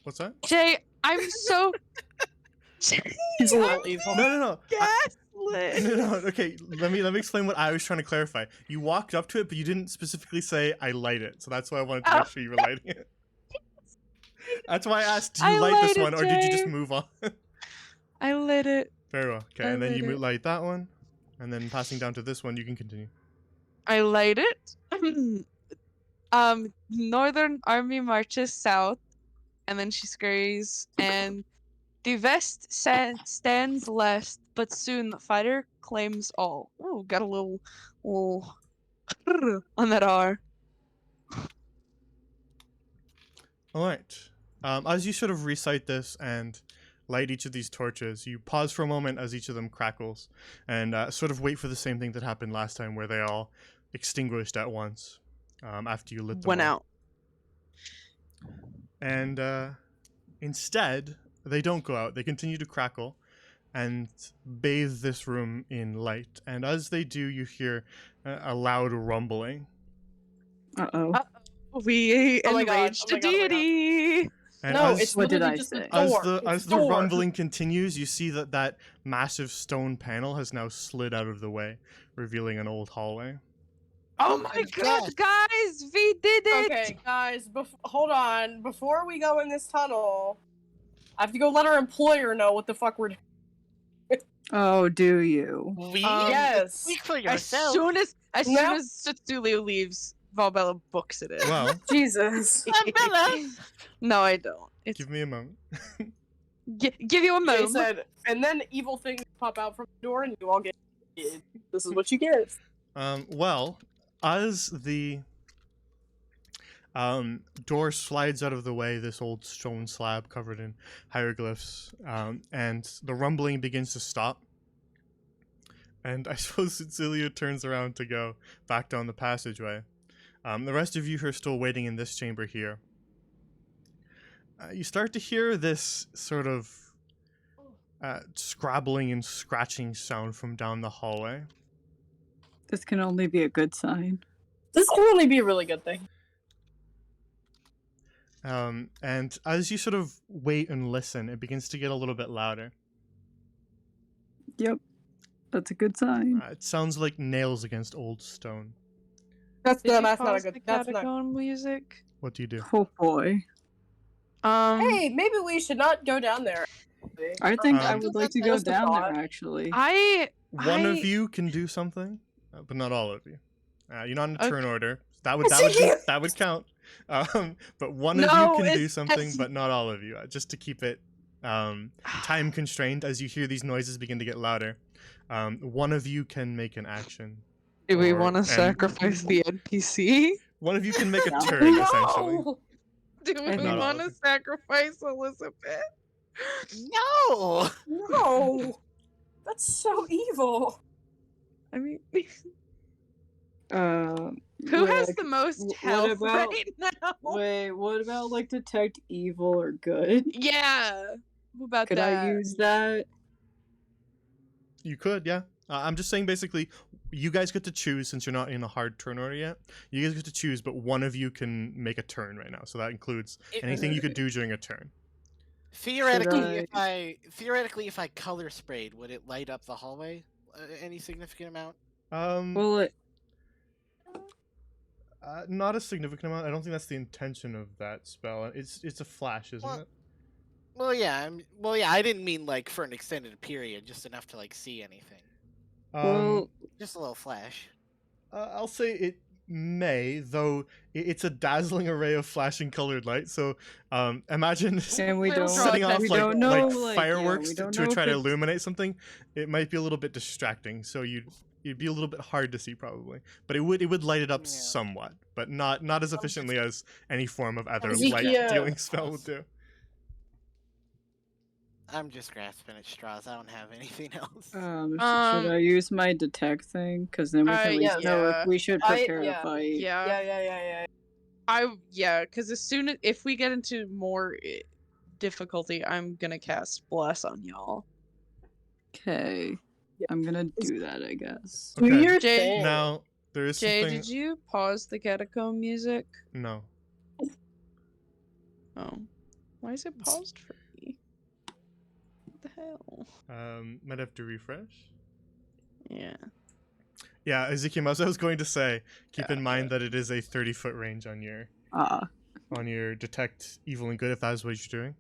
[SPEAKER 1] What's that?
[SPEAKER 4] Jay, I'm so
[SPEAKER 3] He's a little evil.
[SPEAKER 1] No.
[SPEAKER 4] gaslit.
[SPEAKER 1] No. Okay, let me explain what I was trying to clarify. You walked up to it, but you didn't specifically say I light it. So that's why I wanted to make sure you were lighting it. That's why I asked, do you
[SPEAKER 4] I
[SPEAKER 1] light this
[SPEAKER 4] light
[SPEAKER 1] one,
[SPEAKER 4] it,
[SPEAKER 1] or did you just
[SPEAKER 4] Jay.
[SPEAKER 1] move on?
[SPEAKER 4] I lit it.
[SPEAKER 1] Very well. Okay,
[SPEAKER 4] I
[SPEAKER 1] and then you
[SPEAKER 4] lit it.
[SPEAKER 1] light that one, and then passing down to this one, you can continue.
[SPEAKER 4] I light it. Northern army marches south, and then she scurries, and the west stands left, but soon the fighter claims all. Oh, got a little on that R.
[SPEAKER 1] All right. As you sort of recite this and light each of these torches, you pause for a moment as each of them crackles, and sort of wait for the same thing that happened last time, where they all extinguished at once after you lit them
[SPEAKER 4] Went
[SPEAKER 1] all.
[SPEAKER 4] out.
[SPEAKER 1] And instead, they don't go out. They continue to crackle and bathe this room in light. And as they do, you hear a loud rumbling.
[SPEAKER 2] Uh-oh.
[SPEAKER 4] We
[SPEAKER 3] Oh my God,
[SPEAKER 4] enraged
[SPEAKER 3] oh
[SPEAKER 4] a
[SPEAKER 3] my God, oh my God.
[SPEAKER 4] deity.
[SPEAKER 1] And
[SPEAKER 3] No,
[SPEAKER 1] as,
[SPEAKER 3] it's
[SPEAKER 2] What did
[SPEAKER 3] literally
[SPEAKER 2] I
[SPEAKER 3] just
[SPEAKER 2] say?
[SPEAKER 3] a door.
[SPEAKER 1] as
[SPEAKER 3] It's
[SPEAKER 1] the
[SPEAKER 3] door.
[SPEAKER 1] rumbling continues, you see that massive stone panel has now slid out of the way, revealing an old hallway.
[SPEAKER 4] Oh my god,
[SPEAKER 5] Death.
[SPEAKER 4] guys, we did it!
[SPEAKER 3] Okay, guys, hold on. Before we go in this tunnel, I have to go let our employer know what the fuck we're doing.
[SPEAKER 2] Oh, do you?
[SPEAKER 5] We?
[SPEAKER 3] Yes.
[SPEAKER 5] Speak for
[SPEAKER 4] As
[SPEAKER 5] yourself.
[SPEAKER 4] soon as
[SPEAKER 3] No.
[SPEAKER 4] Satsulio leaves, Valbella books it in.
[SPEAKER 1] Well,
[SPEAKER 3] Jesus.
[SPEAKER 5] Bella.
[SPEAKER 4] No, I don't. It's
[SPEAKER 1] give me a moment.
[SPEAKER 4] give you a
[SPEAKER 3] They
[SPEAKER 4] moment.
[SPEAKER 3] said, and then evil things pop out from the door, and you all get. This is what you get.
[SPEAKER 1] Well, as the door slides out of the way, this old stone slab covered in hieroglyphs, and the rumbling begins to stop. And I suppose Cecilia turns around to go back down the passageway. The rest of you who are still waiting in this chamber here, you start to hear this sort of scrabbling and scratching sound from down the hallway.
[SPEAKER 2] This can only be a good sign.
[SPEAKER 3] This can only be a really good thing.
[SPEAKER 1] And as you sort of wait and listen, it begins to get a little bit louder.
[SPEAKER 2] Yep. That's a good sign.
[SPEAKER 1] It sounds like nails against old stone.
[SPEAKER 3] That's
[SPEAKER 4] Did you
[SPEAKER 3] not a
[SPEAKER 4] pause
[SPEAKER 3] good.
[SPEAKER 4] the
[SPEAKER 3] That's not.
[SPEAKER 4] catacomb music?
[SPEAKER 1] What do you do?
[SPEAKER 2] Oh boy.
[SPEAKER 3] Hey, maybe we should not go down there.
[SPEAKER 2] I think I
[SPEAKER 1] Um,
[SPEAKER 2] would like to go
[SPEAKER 3] Just a
[SPEAKER 2] down
[SPEAKER 3] thought.
[SPEAKER 2] there, actually.
[SPEAKER 1] One of
[SPEAKER 4] I-
[SPEAKER 1] you can do something, but not all of you. You're not in a
[SPEAKER 4] Okay.
[SPEAKER 1] turn order. That would count. But one of
[SPEAKER 4] No,
[SPEAKER 1] you can do
[SPEAKER 4] it's-
[SPEAKER 1] something, but not all of you. Just to keep it time constrained, as you hear these noises begin to get louder. One of you can make an action.
[SPEAKER 4] Do we
[SPEAKER 1] or-
[SPEAKER 4] want to
[SPEAKER 1] and
[SPEAKER 4] sacrifice the NPC?
[SPEAKER 1] One of you can make a
[SPEAKER 2] No.
[SPEAKER 1] turn, essentially.
[SPEAKER 3] No!
[SPEAKER 4] Do we
[SPEAKER 1] Not all
[SPEAKER 4] want
[SPEAKER 1] of
[SPEAKER 4] to
[SPEAKER 1] you.
[SPEAKER 4] sacrifice Elizabeth?
[SPEAKER 5] No!
[SPEAKER 3] No! That's so evil.
[SPEAKER 4] I mean,
[SPEAKER 2] Who
[SPEAKER 4] who has the most health
[SPEAKER 2] about?
[SPEAKER 4] right now?
[SPEAKER 2] Wait, what about like detect evil or good?
[SPEAKER 4] Yeah. What about
[SPEAKER 2] Could
[SPEAKER 4] that?
[SPEAKER 2] I use that?
[SPEAKER 1] You could, yeah. I'm just saying, basically, you guys get to choose since you're not in a hard turn order yet. You guys get to choose, but one of you can make a turn right now. So that includes anything you could do during a turn.
[SPEAKER 5] Theoretically,
[SPEAKER 2] I-
[SPEAKER 5] if I color sprayed, would it light up the hallway? Any significant amount?
[SPEAKER 2] Well,
[SPEAKER 1] Not a significant amount. I don't think that's the intention of that spell. It's a flash, isn't
[SPEAKER 5] Well,
[SPEAKER 1] it?
[SPEAKER 5] Well, yeah. I didn't mean like for an extended period, just enough to like see anything.
[SPEAKER 2] well,
[SPEAKER 5] Just a little flash.
[SPEAKER 1] I'll say it may, though it's a dazzling array of flashing colored light. So imagine
[SPEAKER 2] and we
[SPEAKER 4] We'll
[SPEAKER 2] don't.
[SPEAKER 4] draw
[SPEAKER 1] setting off
[SPEAKER 2] we
[SPEAKER 1] like,
[SPEAKER 2] don't know,
[SPEAKER 1] like
[SPEAKER 2] like,
[SPEAKER 1] fireworks
[SPEAKER 2] we
[SPEAKER 1] to
[SPEAKER 2] don't
[SPEAKER 1] to
[SPEAKER 2] know
[SPEAKER 1] try
[SPEAKER 2] if
[SPEAKER 1] to
[SPEAKER 2] it's-
[SPEAKER 1] illuminate something. It might be a little bit distracting, so you'd be a little bit hard to see probably. But it would light it up
[SPEAKER 5] Yeah.
[SPEAKER 1] somewhat, but not as efficiently as any form of other
[SPEAKER 3] Ezekiel.
[SPEAKER 1] light dealing spell would do.
[SPEAKER 5] I'm just grasping at straws. I don't have anything else.
[SPEAKER 2] Should I use my detect thing? Because then we can at least know
[SPEAKER 4] yeah.
[SPEAKER 2] if we should prepare
[SPEAKER 3] yeah.
[SPEAKER 2] to fight.
[SPEAKER 4] Yeah. Because if we get into more difficulty, I'm gonna cast Bless on y'all.
[SPEAKER 2] Okay. I'm gonna do that, I guess.
[SPEAKER 3] Do
[SPEAKER 1] Okay.
[SPEAKER 3] your
[SPEAKER 4] Jay-
[SPEAKER 3] thing.
[SPEAKER 1] Now there is
[SPEAKER 4] Jay,
[SPEAKER 1] something.
[SPEAKER 4] did you pause the catacomb music?
[SPEAKER 1] No.
[SPEAKER 4] Oh. Why is it paused for me? What the hell?
[SPEAKER 1] Might have to refresh.
[SPEAKER 4] Yeah.
[SPEAKER 1] Yeah, Ezekiel, as I was going to say, keep in mind that it is a 30-foot range on your detect evil and good, if that is what you're doing.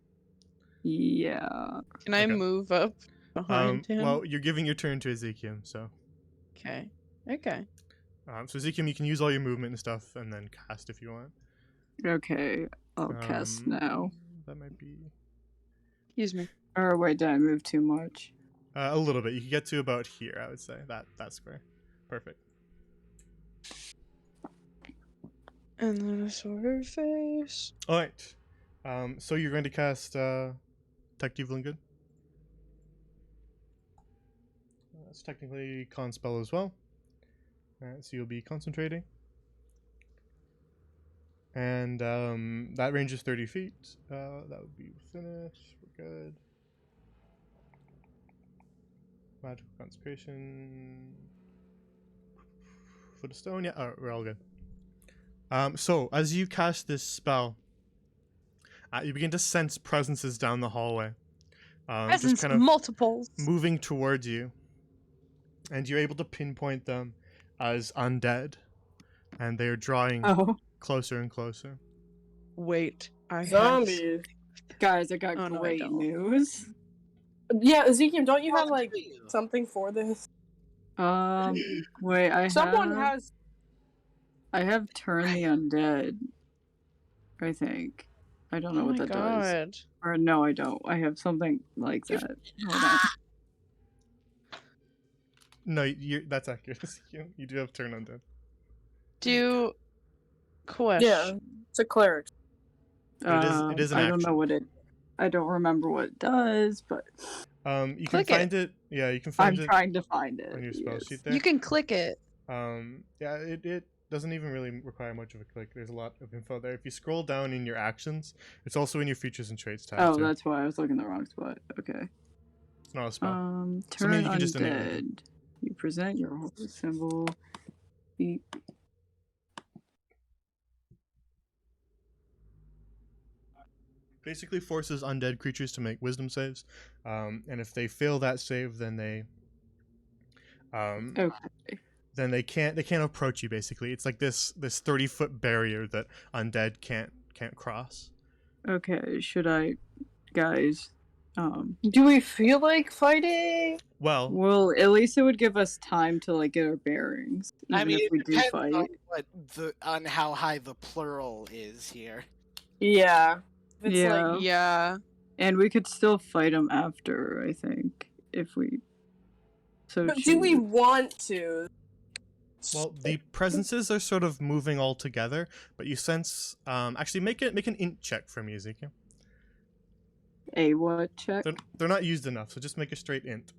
[SPEAKER 2] Yeah.
[SPEAKER 4] Can I
[SPEAKER 1] Okay.
[SPEAKER 4] move up behind him?
[SPEAKER 1] Well, you're giving your turn to Ezekiel, so.
[SPEAKER 4] Okay. Okay.
[SPEAKER 1] So Ezekiel, you can use all your movement and stuff, and then cast if you want.
[SPEAKER 2] Okay. I'll cast now.
[SPEAKER 1] That might be
[SPEAKER 4] Excuse me.
[SPEAKER 2] Or wait, did I move too much?
[SPEAKER 1] a little bit. You can get to about here, I would say. That square. Perfect.
[SPEAKER 4] And then a sword face.
[SPEAKER 1] All right. So you're going to cast detect evil and good. That's technically con spell as well. So you'll be concentrating. And that range is 30 feet. That would be finish. We're good. Magical consecration. Foot of stone. Yeah, we're all good. So as you cast this spell, you begin to sense presences down the hallway. Just
[SPEAKER 4] Presence
[SPEAKER 1] kind of
[SPEAKER 4] multiples.
[SPEAKER 1] moving towards you. And you're able to pinpoint them as undead. And they're drawing closer and closer.
[SPEAKER 4] Wait, I have...
[SPEAKER 3] Zombies.
[SPEAKER 2] Guys, I got
[SPEAKER 4] Oh, no, I
[SPEAKER 2] great
[SPEAKER 4] don't.
[SPEAKER 2] news.
[SPEAKER 3] Yeah, Ezekiel, don't you have like something for this?
[SPEAKER 2] Wait,
[SPEAKER 3] Someone has.
[SPEAKER 2] I have turn the undead. I think. I don't know what that does. Or no, I don't. I have something like that. Hold on.
[SPEAKER 1] No, that's accurate. You do have turn undead.
[SPEAKER 4] Question.
[SPEAKER 3] Yeah, it's a cleric.
[SPEAKER 1] It is an
[SPEAKER 2] I
[SPEAKER 1] action.
[SPEAKER 2] don't know what it. I don't remember what it does, but
[SPEAKER 1] You
[SPEAKER 4] Click
[SPEAKER 1] can find it. Yeah, you can find
[SPEAKER 2] I'm
[SPEAKER 1] it
[SPEAKER 2] trying to find it.
[SPEAKER 1] on your spell
[SPEAKER 2] yes.
[SPEAKER 1] sheet there.
[SPEAKER 4] You can click it.
[SPEAKER 1] Yeah, it doesn't even really require much of a click. There's a lot of info there. If you scroll down in your actions, it's also in your features and traits tab.
[SPEAKER 2] Oh,
[SPEAKER 1] too.
[SPEAKER 2] that's why I was looking in the wrong spot. Okay.
[SPEAKER 1] It's not a spell.
[SPEAKER 2] Turn
[SPEAKER 1] Something you can just enable.
[SPEAKER 2] undead. You present your holy symbol. Beep.
[SPEAKER 1] Basically forces undead creatures to make wisdom saves, and if they fail that save, then they
[SPEAKER 2] Okay.
[SPEAKER 1] then they can't approach you. Basically, it's like this 30-foot barrier that undead can't cross.
[SPEAKER 2] Okay. Should I, guys?
[SPEAKER 3] Do we feel like fighting?
[SPEAKER 1] Well,
[SPEAKER 2] at least it would give us time to like get our bearings. Even
[SPEAKER 5] I mean,
[SPEAKER 2] if we
[SPEAKER 5] it
[SPEAKER 2] do
[SPEAKER 5] depends
[SPEAKER 2] fight.
[SPEAKER 5] on how high the plural is here.
[SPEAKER 3] Yeah. It's
[SPEAKER 2] Yeah.
[SPEAKER 3] like
[SPEAKER 4] Yeah.
[SPEAKER 2] And we could still fight them after, I think, if we. So.
[SPEAKER 3] but do we
[SPEAKER 2] choose.
[SPEAKER 3] want to?
[SPEAKER 1] well, the presences are sort of moving all together, but you sense. Actually, make an int check for me, Ezekiel.
[SPEAKER 2] A what check?
[SPEAKER 1] They're not used enough, so just make a straight int.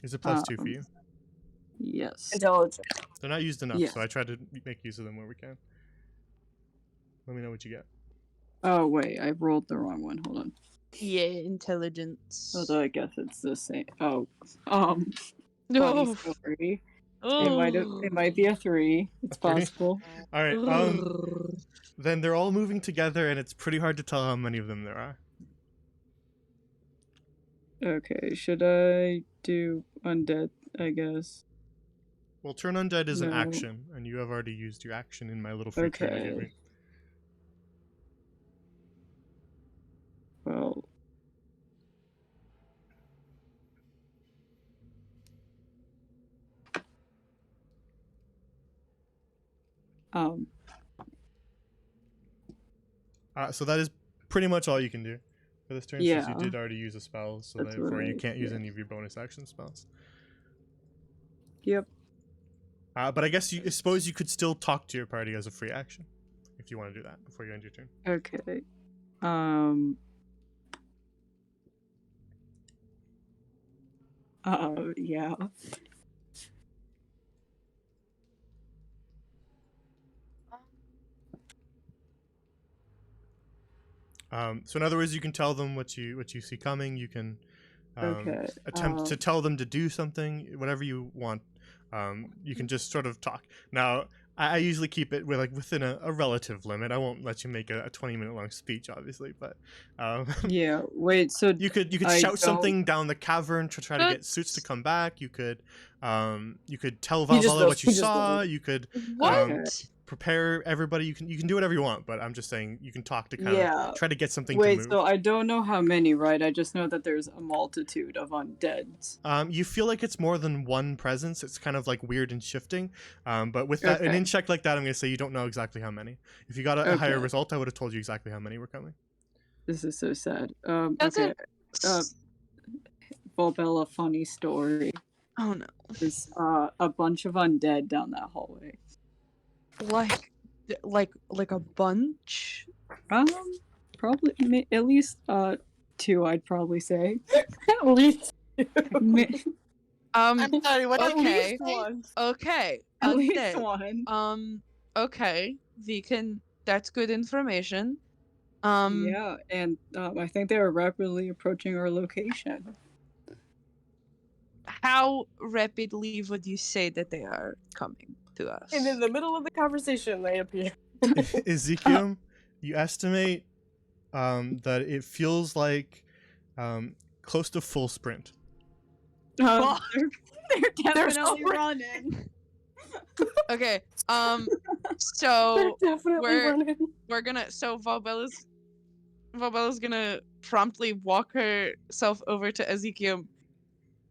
[SPEAKER 1] Is it +2 for you?
[SPEAKER 2] Yes.
[SPEAKER 3] Intelligence.
[SPEAKER 1] They're not used enough,
[SPEAKER 2] Yes.
[SPEAKER 1] so I try to make use of them where we can. Let me know what you get.
[SPEAKER 2] Oh wait, I rolled the wrong one. Hold on.
[SPEAKER 4] Yeah, intelligence.
[SPEAKER 2] Although I guess it's the same. Oh,
[SPEAKER 4] No.
[SPEAKER 2] funny story. It might be a 3. It's
[SPEAKER 1] A 3?
[SPEAKER 2] possible.
[SPEAKER 1] All right. Then they're all moving together, and it's pretty hard to tell how many of them there are.
[SPEAKER 2] Okay, should I do undead? I guess.
[SPEAKER 1] Well, turn undead is an
[SPEAKER 2] No.
[SPEAKER 1] action, and you have already used your action in my little free turn I gave
[SPEAKER 2] Okay.
[SPEAKER 1] you.
[SPEAKER 2] Well.
[SPEAKER 1] So that is pretty much all you can do for this turn, since you
[SPEAKER 2] Yeah.
[SPEAKER 1] did already use a spell, so
[SPEAKER 2] That's
[SPEAKER 1] therefore you
[SPEAKER 2] right,
[SPEAKER 1] can't use
[SPEAKER 2] yeah.
[SPEAKER 1] any of your bonus action spells.
[SPEAKER 2] Yep.
[SPEAKER 1] But I guess I suppose you could still talk to your party as a free action, if you want to do that before you end your turn.
[SPEAKER 2] Okay. Yeah.
[SPEAKER 1] So in other words, you can tell them what you see coming. You can
[SPEAKER 2] Okay.
[SPEAKER 1] attempt to tell them to do something, whatever you want. You can just sort of talk. Now, I usually keep it within a relative limit. I won't let you make a 20-minute long speech, obviously, but
[SPEAKER 2] Yeah. Wait. So
[SPEAKER 1] you could
[SPEAKER 2] I
[SPEAKER 1] shout
[SPEAKER 2] don't-
[SPEAKER 1] something down the cavern to try to get Suits to come back. You could tell
[SPEAKER 3] He just
[SPEAKER 1] Valhalla
[SPEAKER 3] knows-
[SPEAKER 1] what you
[SPEAKER 3] he just
[SPEAKER 1] saw.
[SPEAKER 3] knows.
[SPEAKER 1] You could
[SPEAKER 4] What?
[SPEAKER 1] prepare everybody. You can do whatever you want, but I'm just saying you can talk to kind
[SPEAKER 2] Yeah.
[SPEAKER 1] of try to get something
[SPEAKER 2] Wait.
[SPEAKER 1] to move.
[SPEAKER 2] So I don't know how many, right? I just know that there's a multitude of undeads.
[SPEAKER 1] You feel like it's more than one presence. It's kind of like weird and shifting. But with that, an
[SPEAKER 2] Okay.
[SPEAKER 1] in check like that, I'm gonna say you don't know exactly how many. If you got a higher
[SPEAKER 2] Okay.
[SPEAKER 1] result, I would have told you exactly how many were coming.
[SPEAKER 2] This is so sad.
[SPEAKER 4] Does
[SPEAKER 2] Okay.
[SPEAKER 4] it?
[SPEAKER 2] Volbella, funny story.
[SPEAKER 4] Oh no.
[SPEAKER 2] There's a bunch of undead down that hallway.
[SPEAKER 4] Like a bunch?
[SPEAKER 2] Probably at least 2. I'd probably say.
[SPEAKER 3] At least.
[SPEAKER 4] Um.
[SPEAKER 5] I'm sorry, what did you
[SPEAKER 4] Okay.
[SPEAKER 5] say?
[SPEAKER 3] One.
[SPEAKER 4] Okay.
[SPEAKER 2] At least
[SPEAKER 4] undead.
[SPEAKER 2] one.
[SPEAKER 4] Okay. That's good information.
[SPEAKER 2] Yeah, and I think they were rapidly approaching our location.
[SPEAKER 4] How rapidly would you say that they are coming to us?
[SPEAKER 3] And in the middle of the conversation, they appear.
[SPEAKER 1] Ezekiel, you estimate that it feels like close to full sprint.
[SPEAKER 2] They're
[SPEAKER 3] They're
[SPEAKER 2] definitely
[SPEAKER 3] so-
[SPEAKER 2] running.
[SPEAKER 4] Okay.
[SPEAKER 3] They're
[SPEAKER 4] So
[SPEAKER 3] definitely running.
[SPEAKER 4] we're gonna. So Valbella's gonna promptly walk herself over to Ezekiel,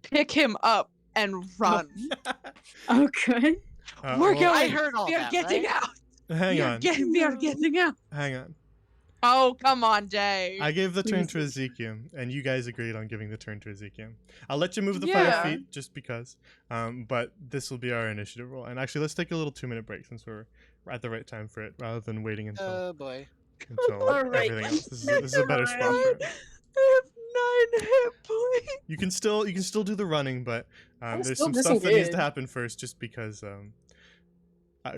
[SPEAKER 4] pick him up, and run.
[SPEAKER 2] Okay.
[SPEAKER 4] We're
[SPEAKER 1] Well,
[SPEAKER 4] going.
[SPEAKER 5] I heard all
[SPEAKER 4] We are
[SPEAKER 5] that,
[SPEAKER 4] getting
[SPEAKER 5] right?
[SPEAKER 4] out.
[SPEAKER 1] hang
[SPEAKER 4] we
[SPEAKER 1] on,
[SPEAKER 4] we are getting out.
[SPEAKER 1] hang on.
[SPEAKER 4] Oh, come on, Jay.
[SPEAKER 1] I gave the turn to
[SPEAKER 2] Please.
[SPEAKER 1] Ezekiel, and you guys agreed on giving the turn to Ezekiel. I'll let you move the
[SPEAKER 4] Yeah.
[SPEAKER 1] 5 feet just because, but this will be our initiative roll. And actually, let's take a little 2-minute break since we're at the right time for it, rather than waiting until
[SPEAKER 5] Oh boy.
[SPEAKER 3] All right.
[SPEAKER 1] everything else. This is a better spot for it.
[SPEAKER 4] I have 9 hit points.
[SPEAKER 1] You can still do the running, but
[SPEAKER 3] I'm
[SPEAKER 1] there's
[SPEAKER 3] still
[SPEAKER 1] some stuff that needs to
[SPEAKER 3] disengaged.
[SPEAKER 1] happen first, just because you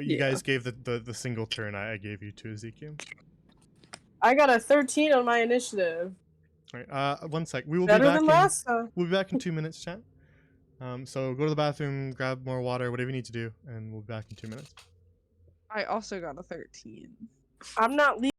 [SPEAKER 2] Yeah.
[SPEAKER 1] guys gave the single turn I gave you to Ezekiel.
[SPEAKER 3] I got a 13 on my initiative.
[SPEAKER 1] All right, 1 sec. We will
[SPEAKER 3] Better
[SPEAKER 1] be back.
[SPEAKER 3] than last time.
[SPEAKER 1] We'll be back in 2 minutes, chat. So go to the bathroom, grab more water, whatever you need to do, and we'll be back in 2 minutes.
[SPEAKER 4] I also got a 13.
[SPEAKER 3] I'm not leaving.